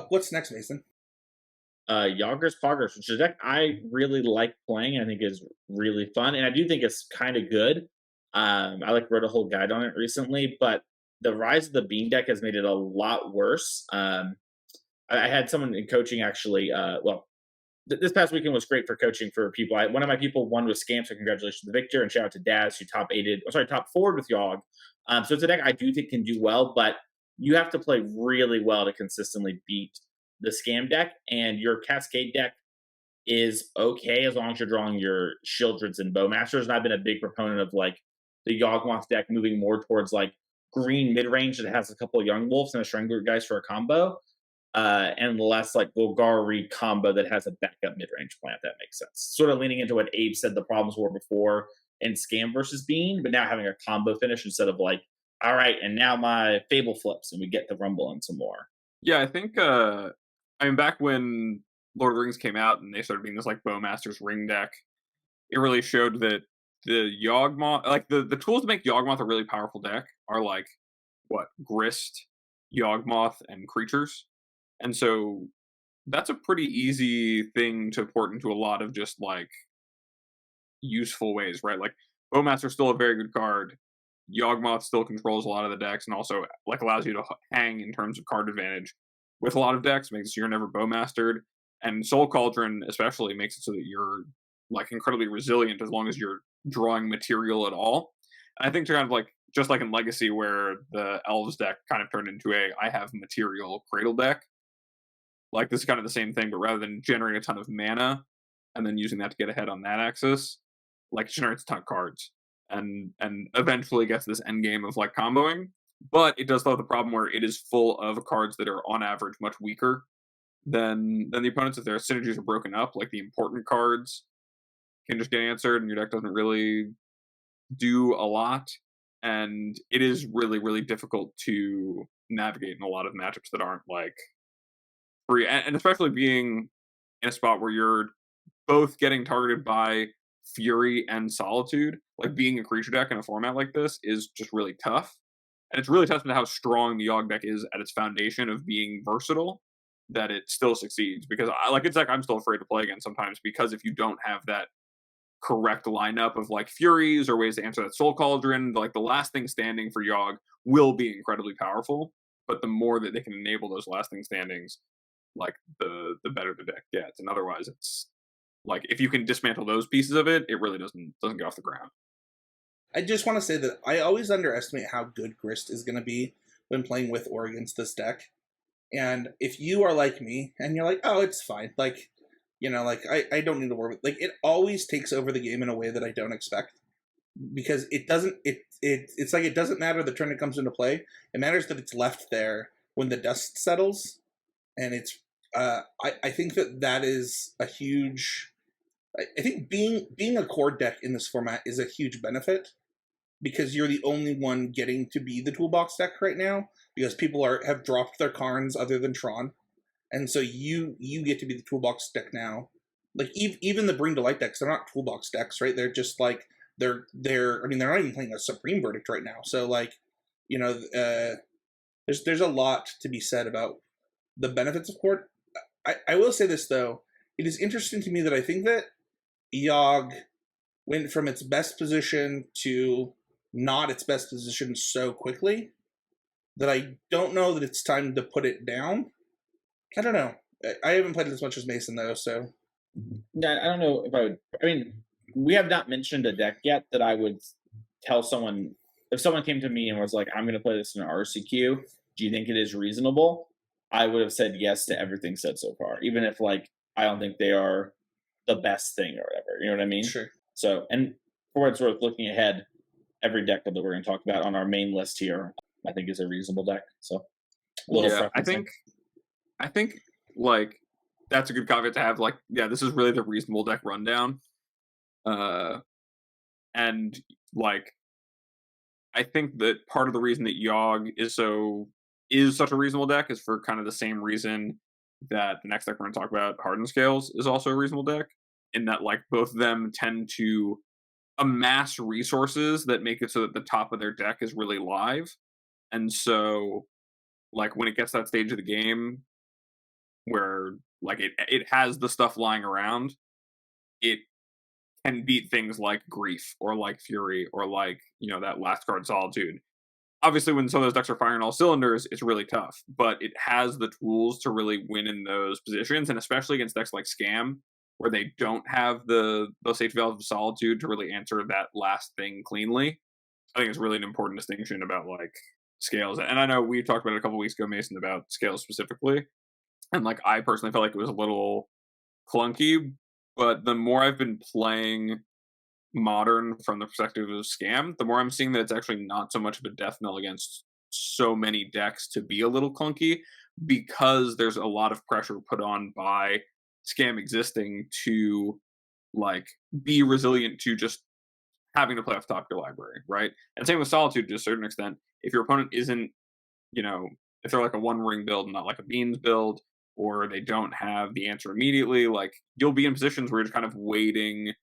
What's next, Mason? Yoggers Poggers, which is a deck I really like playing. I think is really fun, and I do think it's kind of good. I like wrote a whole guide on it recently, but the Rise of the Bean deck has made it a lot worse. I had someone in coaching actually. This past weekend was great for coaching for people. One of my people won with Scam, so congratulations to Victor, and shout out to Daz, who top forward with Yogg. So it's a deck I do think can do well, but you have to play really well to consistently beat the Scam deck, and your Cascade deck is okay as long as you're drawing your Shieldreds and Bowmasters. And I've been a big proponent of like the Yawgmoth deck moving more towards like green mid range that has a couple of Young Wolves and a Strangler guys for a combo, and less like Golgari combo that has a backup mid range plan. If that makes sense. Sort of leaning into what Abe said the problems were before in Scam versus Bean, but now having a combo finish instead of like, all right, and now my Fable flips and we get to rumble and some more. Yeah, I think I mean, back when Lord of the Rings came out and they started being this like Bowmaster's ring deck, it really showed that the Yawgmoth, like the tools to make Yawgmoth a really powerful deck are like what Grist, Yawgmoth, and creatures, and so that's a pretty easy thing to port into a lot of just like useful ways, right? Like Bowmaster's still a very good card. Yawgmoth still controls a lot of the decks and also like allows you to hang in terms of card advantage with a lot of decks, makes it so you're never Bowmastered. And Soul Cauldron especially makes it so that you're like incredibly resilient as long as you're drawing material at all. And I think to kind of like just like in Legacy where the Elves deck kind of turned into I have material Cradle deck. Like this is kind of the same thing, but rather than generating a ton of mana and then using that to get ahead on that axis, like it generates a ton of cards and eventually gets this end game of like comboing. But it does have the problem where it is full of cards that are on average much weaker than the opponents if their synergies are broken up. Like the important cards can just get answered and your deck doesn't really do a lot. And it is really, really difficult to navigate in a lot of matchups that aren't like free. And especially being in a spot where you're both getting targeted by Fury and Solitude, like being a creature deck in a format like this is just really tough. And it's really testament to how strong the Yogg deck is at its foundation of being versatile that it still succeeds. Because it's like I'm still afraid to play again sometimes because if you don't have that correct lineup of like Furies or ways to answer that Soul Cauldron, like the last thing standing for Yogg will be incredibly powerful. But the more that they can enable those last thing standings, like the better the deck gets. And otherwise, it's like if you can dismantle those pieces of it, it really doesn't get off the ground. I just want to say that I always underestimate how good Grist is going to be when playing with or against this deck. And if you are like me and you're like, oh, it's fine, like, like I don't need to worry with, like, it always takes over the game in a way that I don't expect. Because it doesn't, it's like it doesn't matter the turn it comes into play. It matters that it's left there when the dust settles. And it's, I think that is a huge, I think being a core deck in this format is a huge benefit. Because you're the only one getting to be the toolbox deck right now, because people have dropped their Karns other than Tron, and so you get to be the toolbox deck now. Like even the Bring to Light decks, they're not toolbox decks, right? They're just like they're I mean they're not even playing a Supreme Verdict right now. So like there's a lot to be said about the benefits of core. I will say this though, it is interesting to me that I think that Yogg went from its best position to not its best position so quickly that I don't know that it's time to put it down. I don't know. I haven't played it as much as Mason though, so yeah, I don't know if I would. I mean, we have not mentioned a deck yet that I would tell someone if someone came to me and was like, "I'm going to play this in an RCQ. Do you think it is reasonable?" I would have said yes to everything said so far, even if like I don't think they are the best thing or whatever. You know what I mean? sure. So, and for what it's worth, looking ahead, every deck that we're going to talk about on our main list here, I think is a reasonable deck. So a little Yeah, preferencing. I think like that's a good caveat to have. Like, yeah, this is really the reasonable deck rundown. And like I think that part of the reason that Yogg is such a reasonable deck is for kind of the same reason that the next deck we're going to talk about, Hardened Scales, is also a reasonable deck. In that, like, both of them tend to amass resources that make it so that the top of their deck is really live. And so, like, when it gets to that stage of the game where like it has the stuff lying around, it can beat things like Grief or like Fury or like, that last card Solitude. Obviously, when some of those decks are firing all cylinders, it's really tough, but it has the tools to really win in those positions, and especially against decks like Scam, where they don't have those safety valves of Solitude to really answer that last thing cleanly. I think it's really an important distinction about like Scales. And I know we talked about it a couple weeks ago, Mason, about Scales specifically, and like I personally felt like it was a little clunky, but the more I've been playing Modern from the perspective of Scam, the more I'm seeing that it's actually not so much of a death knell against so many decks to be a little clunky, because there's a lot of pressure put on by Scam existing to like be resilient to just having to play off top of your library, right? And same with Solitude to a certain extent. If your opponent isn't, if they're like a one ring build, not like a Beans build, or they don't have the answer immediately, like you'll be in positions where you're just kind of waiting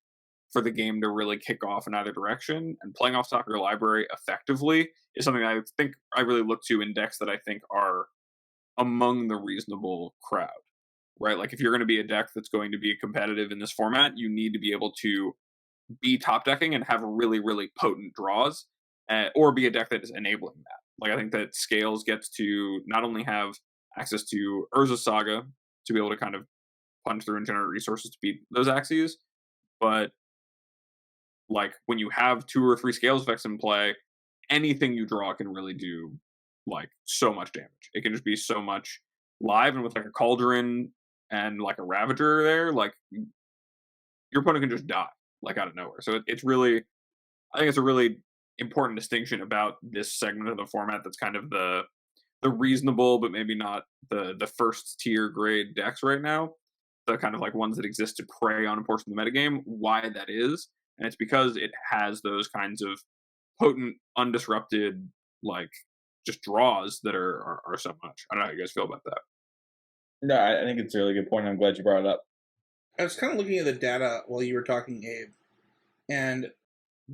for the game to really kick off in either direction. And playing off top of your library effectively is something I think I really look to in decks that I think are among the reasonable crowd, right? Like if you're going to be a deck that's going to be competitive in this format, you need to be able to be top decking and have really, really potent draws, or be a deck that is enabling that. Like I think that Scales gets to not only have access to Urza Saga to be able to kind of punch through and generate resources to beat those axes, but like when you have 2 or 3 Scales effects in play, anything you draw can really do like so much damage. It can just be so much live, and with like a Cauldron and like a Ravager there, like your opponent can just die like out of nowhere. So it's really, I think it's a really important distinction about this segment of the format that's kind of the reasonable but maybe not the first tier grade decks right now, the kind of like ones that exist to prey on a portion of the metagame, why that is. And it's because it has those kinds of potent, undisrupted, like just draws that are so much. I don't know how you guys feel about that. No, I think it's a really good point. I'm glad you brought it up. I was kind of looking at the data while you were talking, Abe, and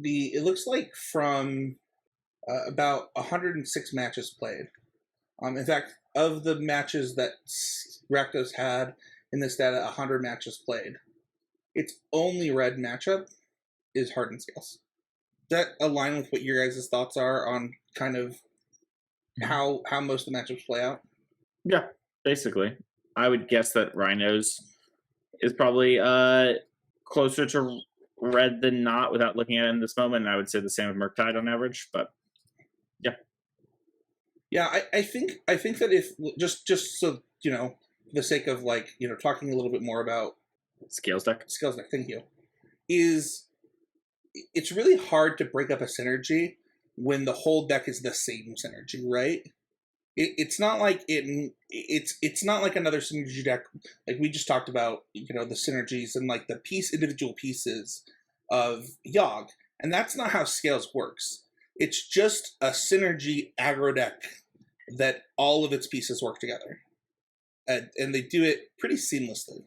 it looks like from about 106 matches played. In fact, of the matches that Rakdos had in this data, 100 matches played, its only red matchup is Hardened Scales. Does that align with what your guys' thoughts are on kind of how most of the matchups play out? Yeah, basically. I would guess that Rhinos is probably closer to red than not without looking at it in this moment. And I would say the same with Murktide on average, but yeah. Yeah, I think that if just so for the sake of like talking a little bit more about Scales deck. Thank you. It's really hard to break up a synergy when the whole deck is the same synergy, right? It's not like it's not like another synergy deck like we just talked about. The synergies and like the individual pieces of Yogg, and that's not how Scales works. It's just a synergy aggro deck that all of its pieces work together, and they do it pretty seamlessly.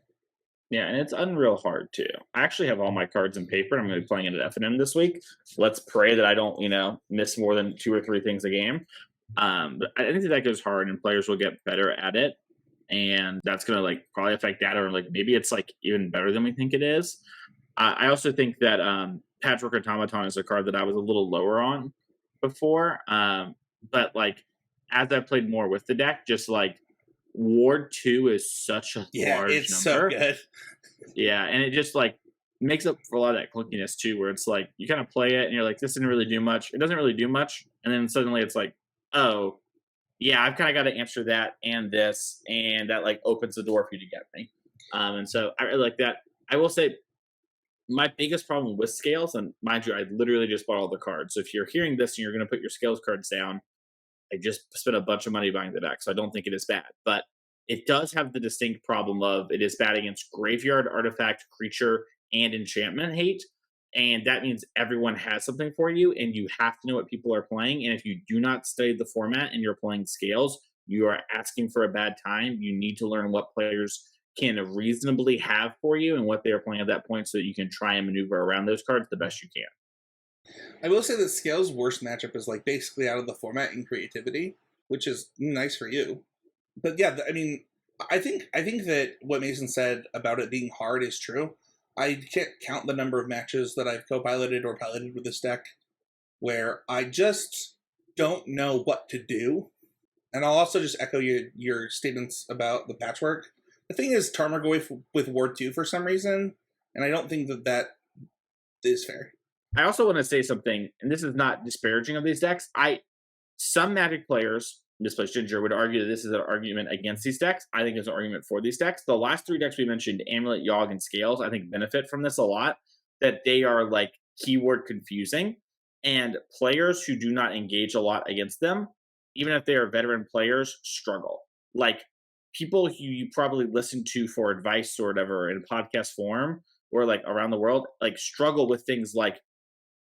Yeah, and it's unreal hard too. I actually have all my cards in paper. I'm going to be playing it at FNM this week. Let's pray that I don't, miss more than 2 or 3 things a game. But I think that goes hard, and players will get better at it, and that's going to like probably affect data, or like maybe it's like even better than we think it is. I also think that Patchwork Automaton is a card that I was a little lower on before, but like as I played more with the deck, just like Ward 2 is such a large it's number. so good. Yeah, and it just like makes up for a lot of that clunkiness too, where it's like you kind of play it and you're like, this didn't really do much. It doesn't really do much, and then suddenly it's like, oh, yeah, I've kind of got to answer that and this, and that like opens the door for you to get me. And so I really like that. I will say, my biggest problem with scales, and mind you, I literally just bought all the cards. So if you're hearing this and you're going to put your scales cards down, I just spent a bunch of money buying the deck, so I don't think it is bad. But it does have the distinct problem of it is bad against graveyard, artifact, creature, and enchantment hate. And that means everyone has something for you, and you have to know what people are playing. And if you do not study the format and you're playing scales, you are asking for a bad time. You need to learn what players can reasonably have for you and what they are playing at that point so that you can try and maneuver around those cards the best you can. I will say that Scale's worst matchup is like basically out of the format in creativity, which is nice for you. But yeah, I mean, I think that what Mason said about it being hard is true. I can't count the number of matches that I've co-piloted or piloted with this deck where I just don't know what to do. And I'll also just echo your statements about the patchwork. The thing is, Tarmogoyf with Ward 2 for some reason, and I don't think that that is fair. I also want to say something, and this is not disparaging of these decks. Some Magic players, this place Ginger, would argue that this is an argument against these decks. I think it's an argument for these decks. The last three decks we mentioned, Amulet, Yogg, and Scales, I think benefit from this a lot. That they are like keyword confusing, and players who do not engage a lot against them, even if they are veteran players, struggle. Like people who you probably listen to for advice or whatever in podcast form or like around the world, like struggle with things like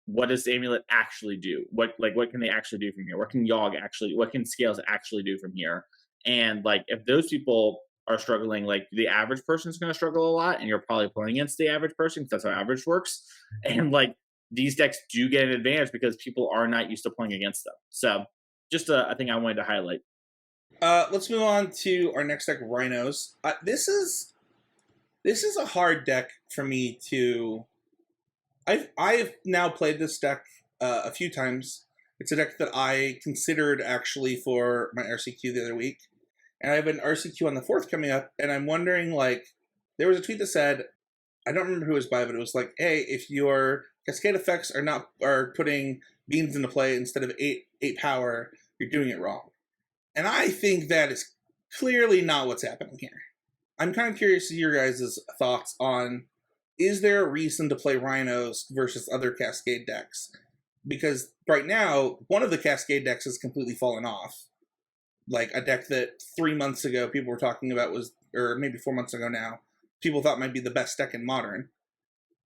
what does Amulet actually do? What can they actually do from here? What can Scales actually do from here? And like if those people are struggling, like the average person's gonna struggle a lot, and you're probably playing against the average person because that's how average works. And like these decks do get an advantage because people are not used to playing against them. So just a thing I wanted to highlight. Let's move on to our next deck, Rhinos. This is a hard deck for me to. I've now played this deck a few times. It's a deck that I considered actually for my RCQ the other week, and I have an RCQ on the 4th coming up. And I'm wondering, like, there was a tweet that said, I don't remember who it was by, but it was like, hey, if your cascade effects are putting beams into play instead of eight power, you're doing it wrong. And I think that is clearly not what's happening here. I'm kind of curious to hear your guys' thoughts on, is there a reason to play Rhinos versus other Cascade decks? Because right now, one of the Cascade decks has completely fallen off. Like a deck that 3 months ago people were talking about was, or maybe 4 months ago now, people thought might be the best deck in Modern.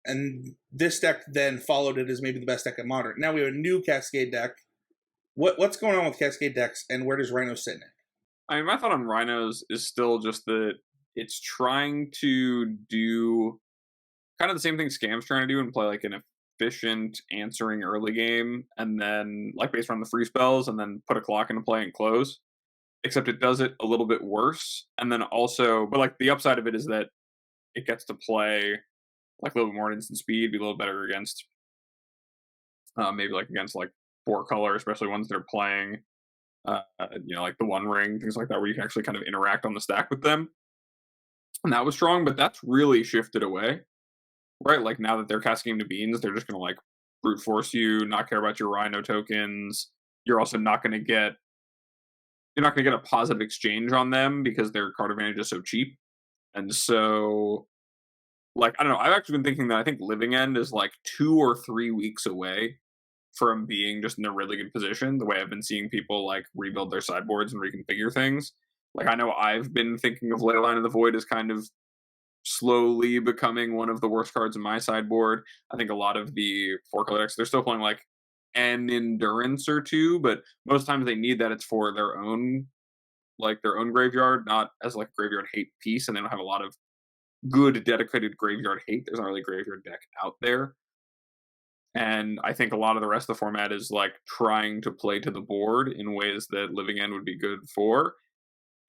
And this deck then followed it as maybe the best deck in Modern. Now we have a new Cascade deck. What's going on with Cascade decks, and where does Rhino sit in it? I mean, my thought on Rhinos is still just that it's trying to do kind of the same thing Scam's trying to do and play like an efficient answering early game, and then like based on the free spells, and then put a clock into play and close. Except it does it a little bit worse, and then also, but like the upside of it is that it gets to play like a little bit more instant speed, be a little better against maybe like against like 4-color, especially ones that are playing like the One Ring, things like that, where you can actually kind of interact on the stack with them. And that was strong, but that's really shifted away. Right, like now that they're casting into beans, they're just gonna like brute force you, not care about your Rhino tokens. You're also not gonna get a positive exchange on them because their card advantage is so cheap. And so like I don't know, I've actually been thinking that I think Living End is like 2 or 3 weeks away from being just in a really good position, the way I've been seeing people like rebuild their sideboards and reconfigure things. Like I know I've been thinking of Leyline of the Void as kind of slowly becoming one of the worst cards in my sideboard. I think a lot of the 4-color decks, they're still playing like an endurance or two, but most times they need that it's for their own graveyard, not as like graveyard hate piece, and they don't have a lot of good dedicated graveyard hate. There's not really a graveyard deck out there. And I think a lot of the rest of the format is like trying to play to the board in ways that Living End would be good for.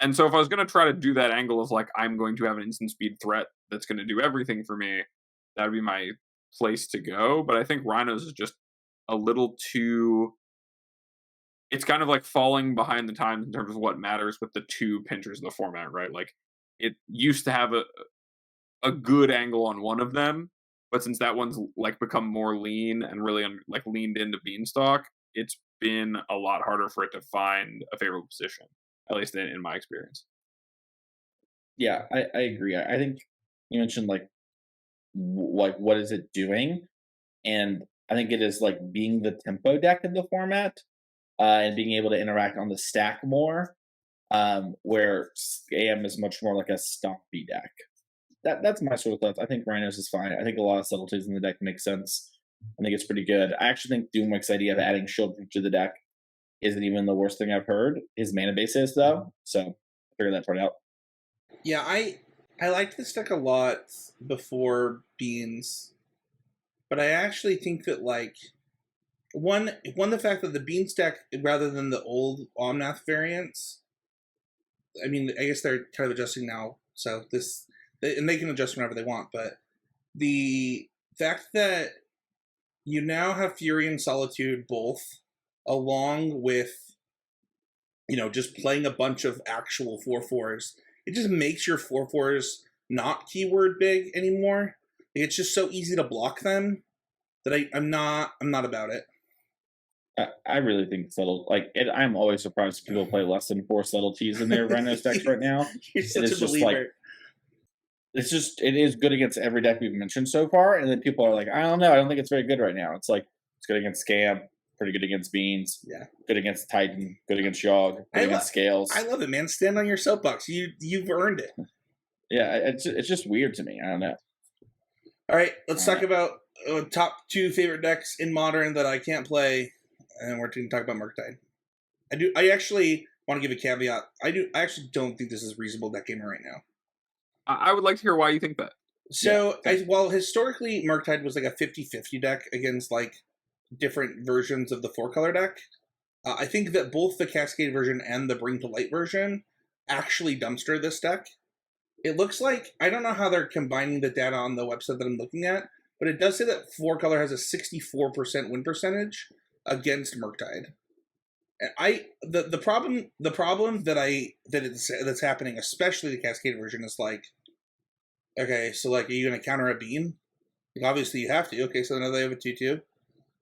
And so if I was going to try to do that angle of like, I'm going to have an instant speed threat that's going to do everything for me, that would be my place to go. But I think Rhinos is just a little too, it's kind of like falling behind the times in terms of what matters with the two pinchers of the format, right? Like it used to have a good angle on one of them, but since that one's like become more lean and really like leaned into Beanstalk, it's been a lot harder for it to find a favorable position, at least in my experience. Yeah, I agree. I think you mentioned like like what is it doing, and I think it is like being the tempo deck in the format, and being able to interact on the stack more, where Scam is much more like a stompy deck. That's my sort of thoughts. I think Rhinos is fine. I think a lot of subtleties in the deck make sense. I think it's pretty good. I actually think Doomwick's idea of adding Shield to the deck isn't even the worst thing I've heard. His mana base is though, so figure that part out. Yeah, I liked this deck a lot before Beans, but I actually think that like one the fact that the Beans deck rather than the old Omnath variants, I mean, I guess they're kind of adjusting now, so and they can adjust whenever they want, but the fact that you now have Fury and Solitude both, along with just playing a bunch of actual 4/4s, it just makes your 4/4s not keyword big anymore. It's just so easy to block them that I'm not about it. I really think I'm always surprised if people play less than 4 subtleties in their Rhinos decks right now. You're such a Just believer. it is good against every deck we've mentioned so far, and then people are like, I don't know, I don't think it's very good right now. It's like it's good against Scam, pretty good against Beans, Yeah, good against Titan, good against Yogg, good against Scales. I love it, man. Stand on your soapbox. You've earned it. Yeah, it's just weird to me. I don't know. All right, let's talk about top 2 favorite decks in Modern that I can't play, and we're going to talk about Murktide. I actually want to give a caveat. I actually don't think this is reasonable deck gamer right now. I would like to hear why you think that. So, while historically Murktide was like a 50-50 deck against like different versions of the 4-color deck, I think that both the Cascade version and the Bring to Light version actually dumpster this deck. It looks like, I don't know how they're combining the data on the website that I'm looking at, but it does say that 4-color has a 64% win percentage against Murktide. And the problem that's happening, especially the Cascade version, is like, okay, so like, are you going to counter a Bean? Like, obviously you have to. Okay, so now they have a 2/2.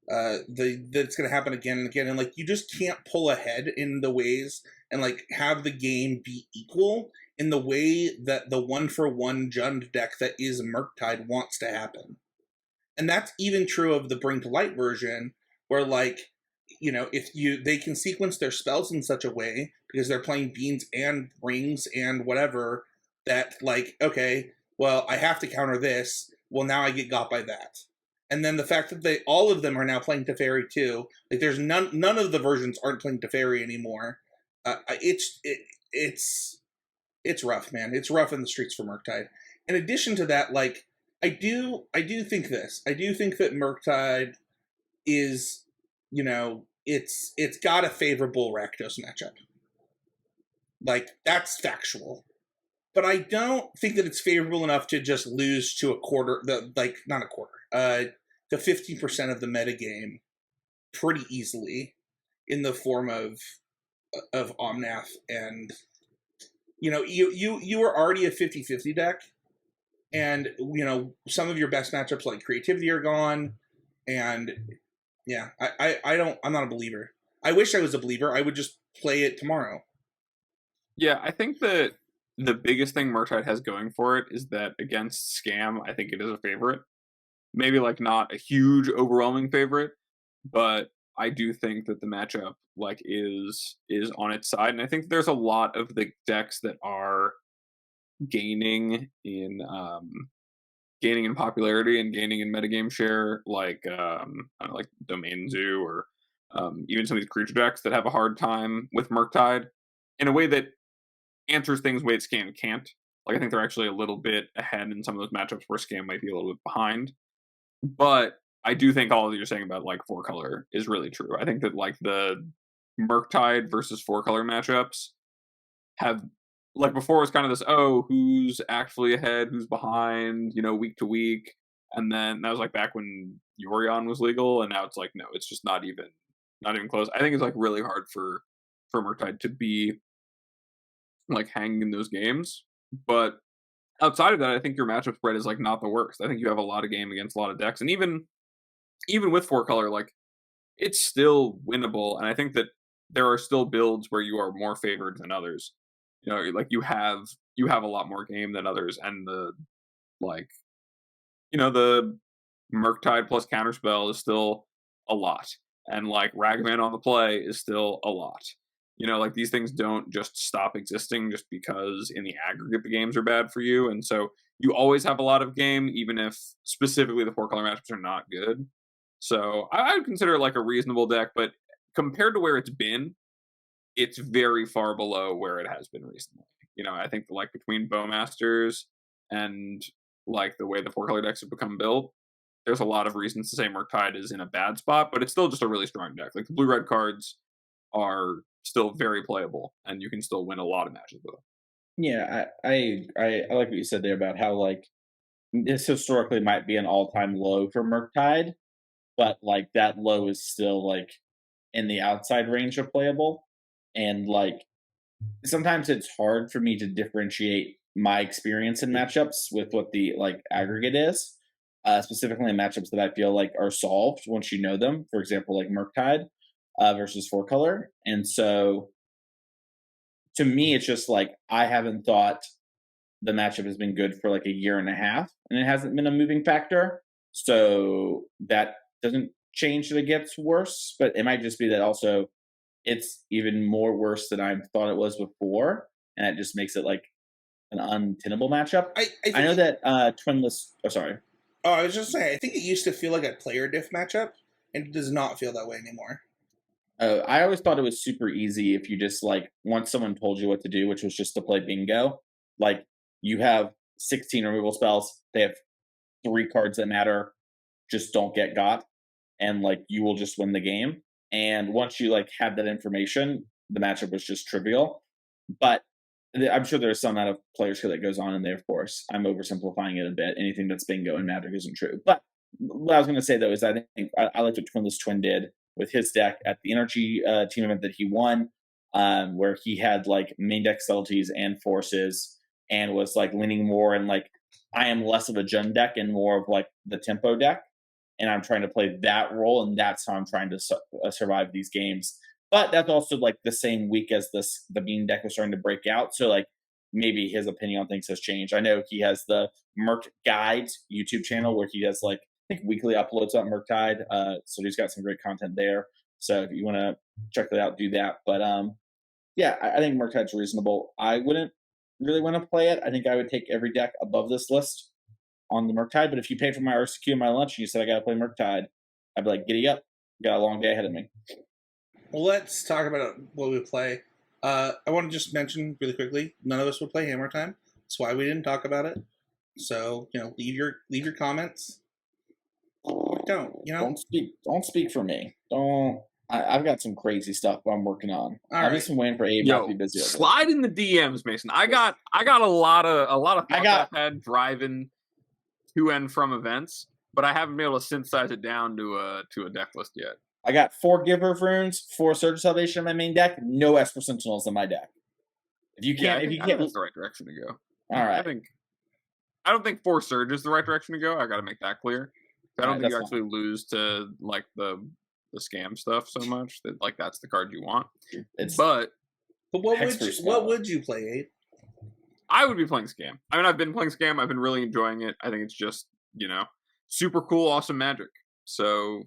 That's going to happen again and again, and like, you just can't pull ahead in the ways and like have the game be equal in the way that the 1-for-1 Jund deck that is Murktide wants to happen. And that's even true of the Bring to Light version, where like, if they can sequence their spells in such a way because they're playing Beans and Rings and whatever, that like, okay, well, I have to counter this. Well, now I get got by that. And then the fact that all of them are now playing Teferi too. Like, there's none of the versions aren't playing Teferi anymore. It's rough, man. It's rough in the streets for Murktide. In addition to that, like, I do think this. I do think that Murktide is, it's got a favorable Rakdos matchup. Like, that's factual. But I don't think that it's favorable enough to just lose to not a quarter, to 15% of the metagame pretty easily in the form of Omnath. And you were already a 50-50 deck, and some of your best matchups like Creativity are gone, and yeah, I'm not a believer. I wish I was a believer. I would just play it tomorrow. Yeah, I think that the biggest thing Murktide has going for it is that against Scam, I think it is a favorite. Maybe like not a huge overwhelming favorite, but I do think that the matchup like is on its side, and I think there's a lot of the decks that are gaining in popularity and gaining in metagame share, like I don't know, like Domain Zoo or even some of these creature decks that have a hard time with Murktide in a way that answers things way that Scam can't. Like, I think they're actually a little bit ahead in some of those matchups where Scam might be a little bit behind. But I do think all that you're saying about like 4-color is really true. I think that like the Murktide versus 4-color matchups have, like, before it was kind of this, oh, who's actually ahead, who's behind, week to week. And then that was like back when Yorion was legal, and now it's like, no, it's just not even close. I think it's like really hard for Murktide to be like hanging in those games. But outside of that, I think your matchup spread is like not the worst. I think you have a lot of game against a lot of decks, and even with 4-color, like, it's still winnable. And I think that there are still builds where you are more favored than others. Like, you have a lot more game than others, and the like the Murktide plus Counterspell is still a lot, and like Ragavan on the play is still a lot. Like these things don't just stop existing just because in the aggregate the games are bad for you, and so you always have a lot of game, even if specifically the 4-color matchups are not good. So I would consider it like a reasonable deck, but compared to where it's been, it's very far below where it has been recently. I think like between Bowmasters and like the way the 4-color decks have become built, there's a lot of reasons to say Murktide is in a bad spot, but it's still just a really strong deck. Like the blue-red cards are still very playable, and you can still win a lot of matches with them. Yeah, I like what you said there about how like this historically might be an all-time low for Murktide, but like that low is still like in the outside range of playable, and like sometimes it's hard for me to differentiate my experience in matchups with what the like aggregate is, specifically in matchups that I feel like are solved once you know them. For example, like Murktide versus 4-color, and so to me, it's just like I haven't thought the matchup has been good for like a year and a half, and it hasn't been a moving factor. So that doesn't change that it gets worse, but it might just be that also it's even more worse than I thought it was before, and it just makes it like an untenable matchup. I I know think that Twinless. Oh, sorry. I was just saying, I think it used to feel like a player diff matchup, and it does not feel that way anymore. I always thought it was super easy if you just like once someone told you what to do, which was just to play bingo. Like you have 16 removal spells. They have 3 cards that matter. Just don't get got, and like you will just win the game. And once you like had that information, the matchup was just trivial. But I'm sure there's some amount of player skill that goes on in there. Of course, I'm oversimplifying it a bit. Anything that's bingo and magic isn't true. But what I was going to say though is I think I liked what Twinless Twin did with his deck at the Energy team event that he won, where he had like main deck subtleties and forces, and was like leaning more and like I am less of a gen deck and more of like the tempo deck, and I'm trying to play that role, and that's how I'm trying to survive these games. But that's also like the same week as the Bean deck was starting to break out, so like maybe his opinion on things has changed. I know he has the Merc Guides YouTube channel where he does like I think weekly uploads on Murktide, so he's got some great content there. So if you want to check that out, do that. But yeah, I think Murktide's reasonable. I wouldn't really want to play it. I think I would take every deck above this list on the Murktide. But if you paid for my RCQ and my lunch and you said I got to play Murktide, I'd be like, giddy up. Got a long day ahead of me. Well, let's talk about what we play. I want to just mention really quickly, none of us would play Hammer Time. That's why we didn't talk about it. So, leave your comments. Don't speak for me. I've got some crazy stuff I'm working on. I'm just waiting for Abe not to be busy. Slide in the DMs, Mason. I got a lot of thoughts I've had driving to and from events, but I haven't been able to synthesize it down to a deck list yet. I got 4 Giver Runes, 4 Surge of Salvation in my main deck, no Esper Sentinels in my deck. If you can't, that's the right direction to go. All right. I don't think 4 Surge is the right direction to go. I got to make that clear. I don't think you actually lose to like the scam stuff so much that like that's the card you want. But what would you play, Abe? I would be playing Scam. I mean, I've been playing Scam. I've been really enjoying it. I think it's just super cool, awesome magic. So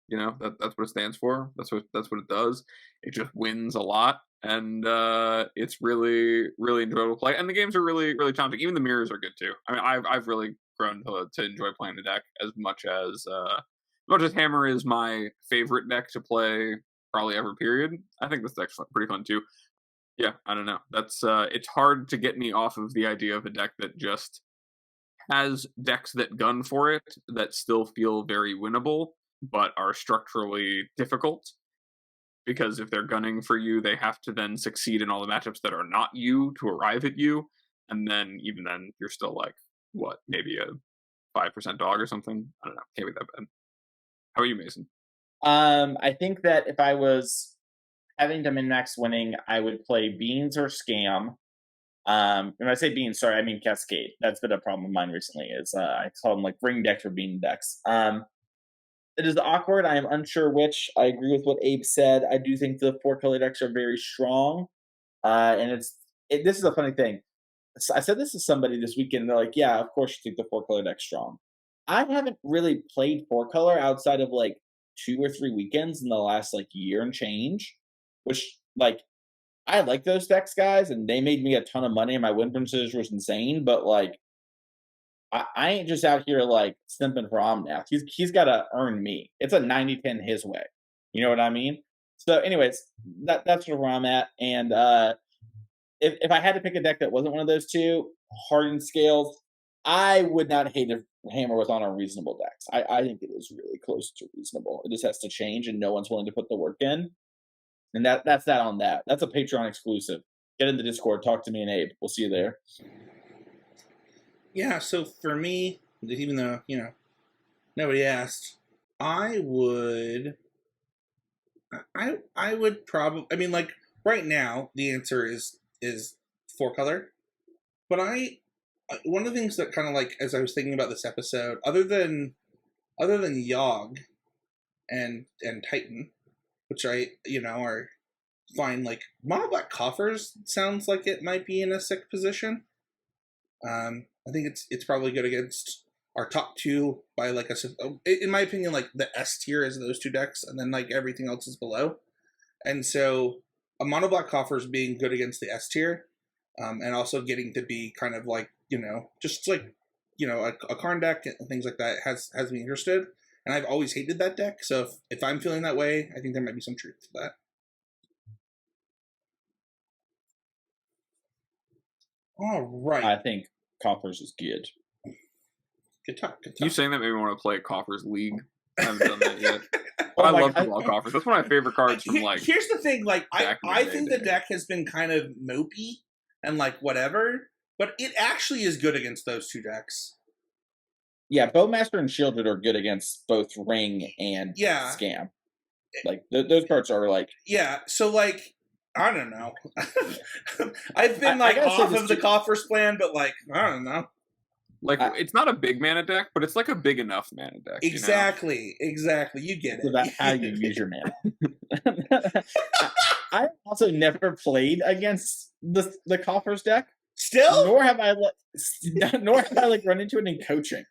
that's what it stands for. That's what it does. It just wins a lot, and it's really really enjoyable to play. And the games are really really challenging. Even the mirrors are good too. I mean, I've really grown to enjoy playing the deck as much as Hammer is my favorite deck to play probably ever. Period. I think this deck's pretty fun too. Yeah, I don't know. That's it's hard to get me off of the idea of a deck that just has decks that gun for it that still feel very winnable, but are structurally difficult. Because if they're gunning for you, they have to then succeed in all the matchups that are not you to arrive at you, and then even then you're still like maybe a 5% dog or something. I don't know. Can't be that bad. How are you, Mason? I think that if I was having to min-max winning, I would play Beans or Scam. When I say Beans, sorry, I mean Cascade. That's been a problem of mine recently. Is I call them like ring decks or bean decks. It is awkward. I am unsure which. I agree with what Abe said. I do think the 4-color decks are very strong, and this is a funny thing. I said this to somebody this weekend, and they're like, "Yeah, of course you think the 4 color deck's strong." I haven't really played 4 color outside of like 2 or 3 weekends in the last like year and change, which like I like those decks, guys, and they made me a ton of money, and my win percentage was insane. But like, I ain't just out here like simping for Omnath. He's got to earn me. It's a 90-10 his way. You know what I mean? So, anyways, that's sort of where I'm at. And if I had to pick a deck that wasn't one of those two, Hardened Scales, I would not hate if Hammer was on unreasonable decks. I think it is really close to reasonable. It just has to change, and no one's willing to put the work in. And that's that on that. That's a Patreon exclusive. Get in the Discord, talk to me and Abe. We'll see you there. Yeah, so for me, even though, nobody asked, I would probably, I mean, like, right now, the answer is 4 color. But one of the things that kind of like, as I was thinking about this episode, other than Yogg and Titan, which are fine, like, Mono Black Coffers sounds like it might be in a sick position. I think it's probably good against our top 2 by like in my opinion, like the S tier is those 2 decks, and then like everything else is below. And so a Mono Black Coffers being good against the S tier, and also getting to be kind of like, just like, a Karn deck and things like that has me interested. And I've always hated that deck, so if I'm feeling that way, I think there might be some truth to that. All right. I think Coffers is good. Good talk. You saying that made me want to play Coffers League. I haven't done that yet. I love to draw Coffers. That's one of my favorite cards from like. Here's the thing, like I think the day. deck has been kind of mopey and like whatever, but it actually is good against those 2 decks. Yeah, Bowmaster and Shielded are good against both Ring and Scam. Like those cards are like. Yeah, so like I don't know. I've been like off of the Coffers plan, but like I don't know. Like it's not a big mana deck, but it's like a big enough mana deck. Exactly, exactly. You get it. It's about how you use your mana. I also never played against the Coffers deck. Still, nor have I like run into it in coaching,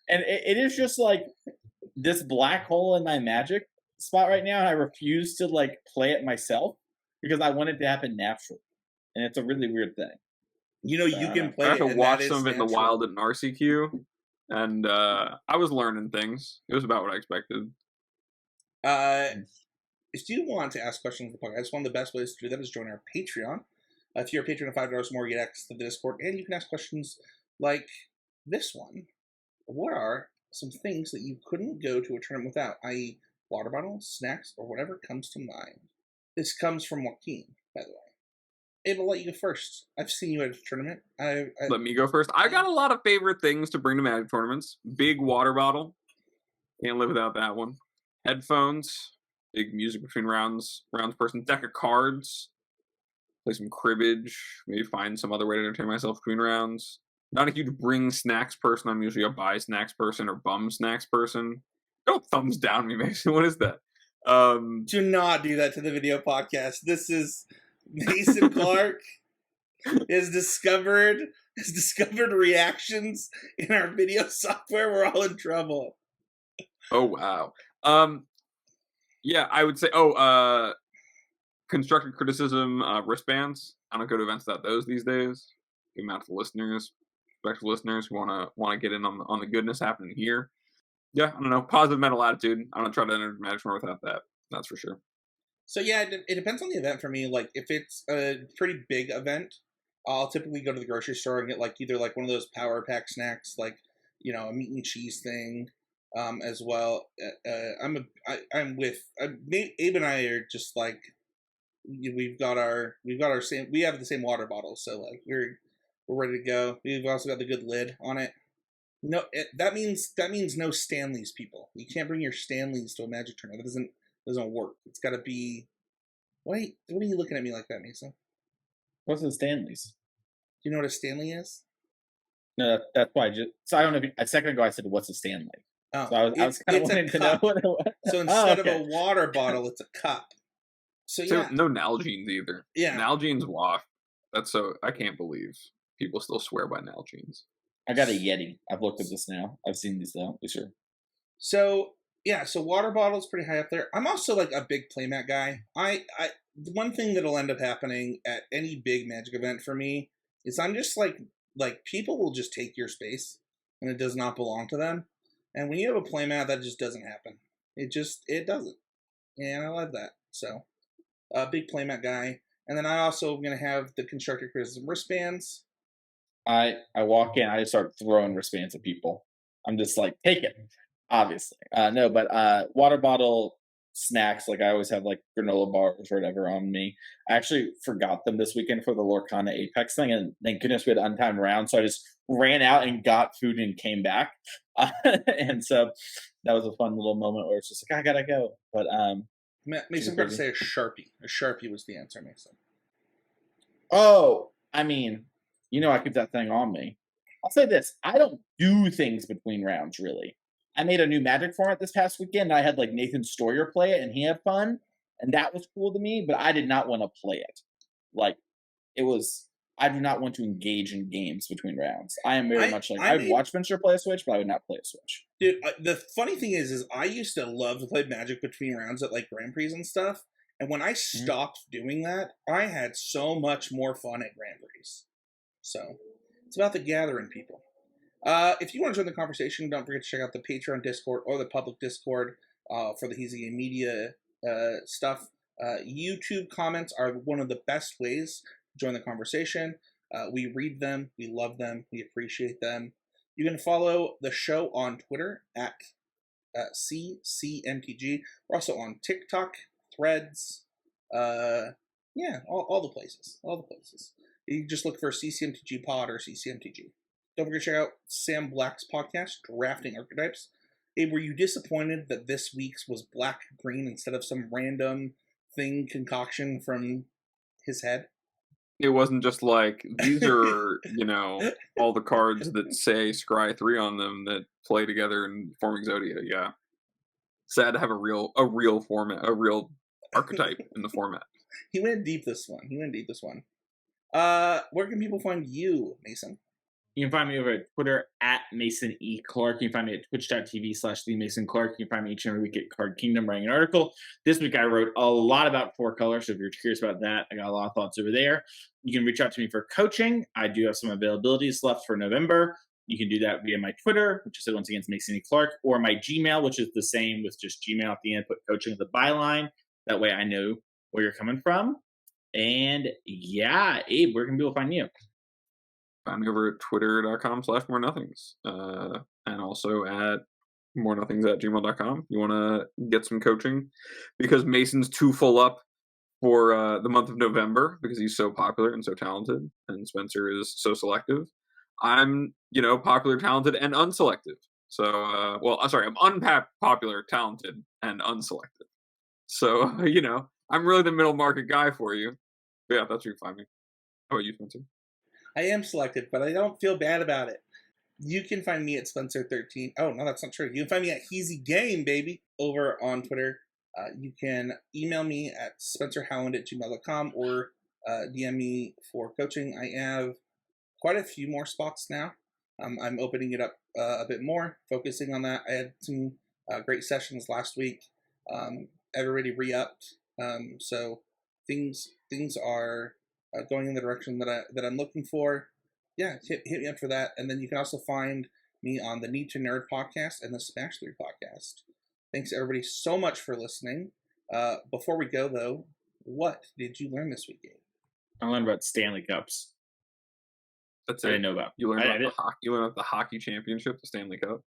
and it is just like this black hole in my Magic spot right now, and I refuse to like play it myself because I want it to happen naturally, and it's a really weird thing. You can play. I have to watch some of it in the wild at an RCQ, and I was learning things. It was about what I expected. If you want to ask questions of the podcast, one of the best ways to do that is join our Patreon. If you're a patron of $5 or more, you get access to the Discord, and you can ask questions like this one. What are some things that you couldn't go to a tournament without, i.e. water bottles, snacks, or whatever comes to mind? This comes from Joaquin, by the way. Abe, I'll let you go first. I've seen you at a tournament. Let me go first. I got a lot of favorite things to bring to Magic tournaments. Big water bottle. Can't live without that one. Headphones. Big music between rounds person. Deck of cards. Play some cribbage. Maybe find some other way to entertain myself between rounds. Not a huge bring snacks person. I'm usually a buy snacks person or bum snacks person. Don't thumbs down me, Mason. What is that? Do not do that to the video podcast. This is Mason Clark has discovered reactions in our video software. We're all in trouble. Oh wow. Yeah, I would say constructive criticism wristbands. I don't go to events without those these days. Give them out to listeners, respectful listeners who wanna get in on the goodness happening here. Yeah, I don't know. Positive mental attitude. I don't try to enter Magic without that. That's for sure. So yeah, it depends on the event for me. Like if it's a pretty big event, I'll typically go to the grocery store and get like either like one of those power pack snacks, like a meat and cheese thing, as well. Abe and I are just like we have the same water bottles, so like we're ready to go. We've also got the good lid on it. No, that means no Stanleys, people. You can't bring your Stanleys to a Magic tournament. That doesn't work. It's got to be. Wait, what are you looking at me like that, Mason? What's a Stanley's? Do you know what a Stanley is? No, that's why. So I don't know. A second ago, I said, "What's a Stanley?" Oh, so I was kind of wanting to know what it was. So instead of a water bottle, it's a cup. So yeah, no Nalgene's either. Yeah, Nalgene's waft. That's so I can't believe. people still swear by Nalgene's. I got a Yeti. I've looked at this now. I've seen these though. These are So yeah, so water bottle's pretty high up there. I'm also like a big playmat guy. The one thing that'll end up happening at any big Magic event for me is I'm just like people will just take your space and it does not belong to them. And when you have a playmat, that just doesn't happen. It doesn't. And I love that. So a big playmat guy. And then I also am gonna have the constructor criticism wristbands. I walk in, I just start throwing wristbands at people. I'm just like, take it. Obviously. No, but water bottle snacks, like I always have like granola bars or whatever on me. I actually forgot them this weekend for the Lorcana Apex thing, and thank goodness we had an untimed round, so I just ran out and got food and came back. And so that was a fun little moment where it's just like I gotta go. But Mason, I'm going to say a Sharpie. A Sharpie was the answer, Mason. oh, I mean, I keep that thing on me. I'll say this: I don't do things between rounds really. I made a new Magic format this past weekend. I had like Nathan Stoyer play it, and he had fun, and that was cool to me. But I did not want to play it. Like it was. I do not want to engage in games between rounds. I am very much like I would watch Spencer play a Switch, but I would not play a Switch. Dude, the funny thing is I used to love to play Magic between rounds at like Grand Prix and stuff. And when I stopped doing that, I had so much more fun at Grand Prix. So it's about the gathering, people. If you want to join the conversation, don't forget to check out the Patreon Discord or the public Discord for the He's Game Media stuff. YouTube comments are one of the best ways to join the conversation. We read them, we love them, we appreciate them. You can follow the show on Twitter at CCMTG. We're also on TikTok, Threads, all the places. All the places. You can just look for CCMTG Pod or CCMTG. Don't forget to check out Sam Black's podcast, Drafting Archetypes. Hey, were you disappointed that this week's was black-green instead of some random thing concoction from his head? It wasn't just like, these are, all the cards that say Scry 3 on them that play together and form Exodia, yeah. Sad to have a real format, a real archetype in the format. He went deep this one. Where can people find you, Mason? You can find me over at Twitter at Mason E. Clark. You can find me at twitch.tv/TheMasonClark. You can find me each and every week at Card Kingdom writing an article. This week I wrote a lot about Four Color, so if you're curious about that, I got a lot of thoughts over there. You can reach out to me for coaching. I do have some availabilities left for November. You can do that via my Twitter, which is once again Mason E. Clark, or my Gmail, which is the same with just Gmail at the end. Put coaching at the byline. That way I know where you're coming from. And yeah, Abe, where can people find you? Find me over at twitter.com/morenothings. And also at morenothings@gmail.com. You want to get some coaching because Mason's too full up for the month of November because he's so popular and so talented, and Spencer is so selective. I'm, popular, talented, and unselective. So, I'm unpopular, talented, and unselective. So, I'm really the middle market guy for you. But yeah, that's where you find me. How about you, Spencer? I am selective, but I don't feel bad about it. You can find me at Spencer13. Oh, no, that's not true. You can find me at Heezy Game, baby, over on Twitter. You can email me at spencerhowland@gmail.com or DM me for coaching. I have quite a few more spots now. I'm opening it up a bit more, focusing on that. I had some great sessions last week. Everybody re-upped. So things are going in the direction that I'm looking for. Yeah, hit me up for that. And then you can also find me on the Need to Nerd podcast and the Smash 3 podcast. Thanks everybody so much for listening. Before we go though, what did you learn this week, Gabe? I learned about Stanley Cups. That's I didn't know about. You learned about the hockey championship, the Stanley Cup.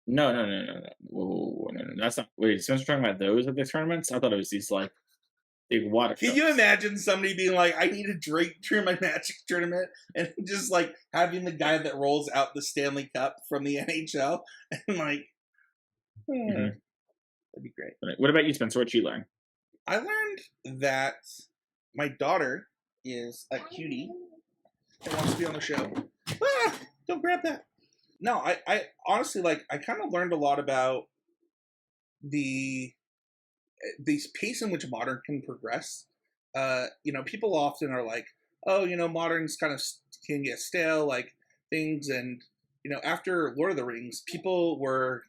No. Whoa, no. That's not. Wait, Spencer talking about those at the tournaments? I thought it was these like big water. Can you imagine somebody being like, "I need a drink during my Magic tournament," and just like having the guy that rolls out the Stanley Cup from the NHL, and like, that'd be great. What about you, Spencer? What you learn? I learned that my daughter is a cutie and wants to be on the show. Don't grab that. No, I honestly I kind of learned a lot about the pace in which Modern can progress. People often are like, oh, moderns kind of can get stale, like things, and after Lord of the Rings, people were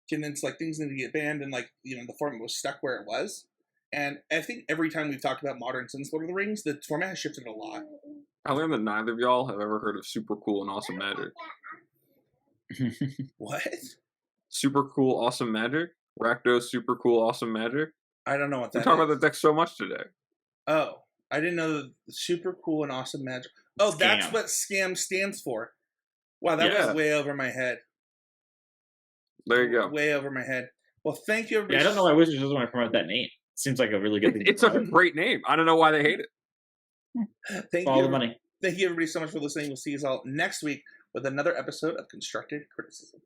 convinced like things need to get banned, and like the format was stuck where it was. And I think every time we've talked about modern since Lord of the Rings, the format has shifted a lot. I learned that neither of y'all have ever heard of Super Cool and Awesome Magic. What? Super Cool Awesome Magic? Rakdos Super Cool Awesome Magic? I don't know what We that talk is. about that deck so much today. Oh, I didn't know the super cool and awesome magic. Oh, that's Scam. what scam stands for. Wow, that Yeah. was way over my head. There you go. Way over my head. Well, thank you, everybody. Yeah, I don't know why Wizards doesn't want to promote that name. Seems like a really good thing. It's such a great name. I don't know why they hate it. Thank All the you, money. thank you, everybody, so much for listening. We'll see you all next week with another episode of Constructed Criticism.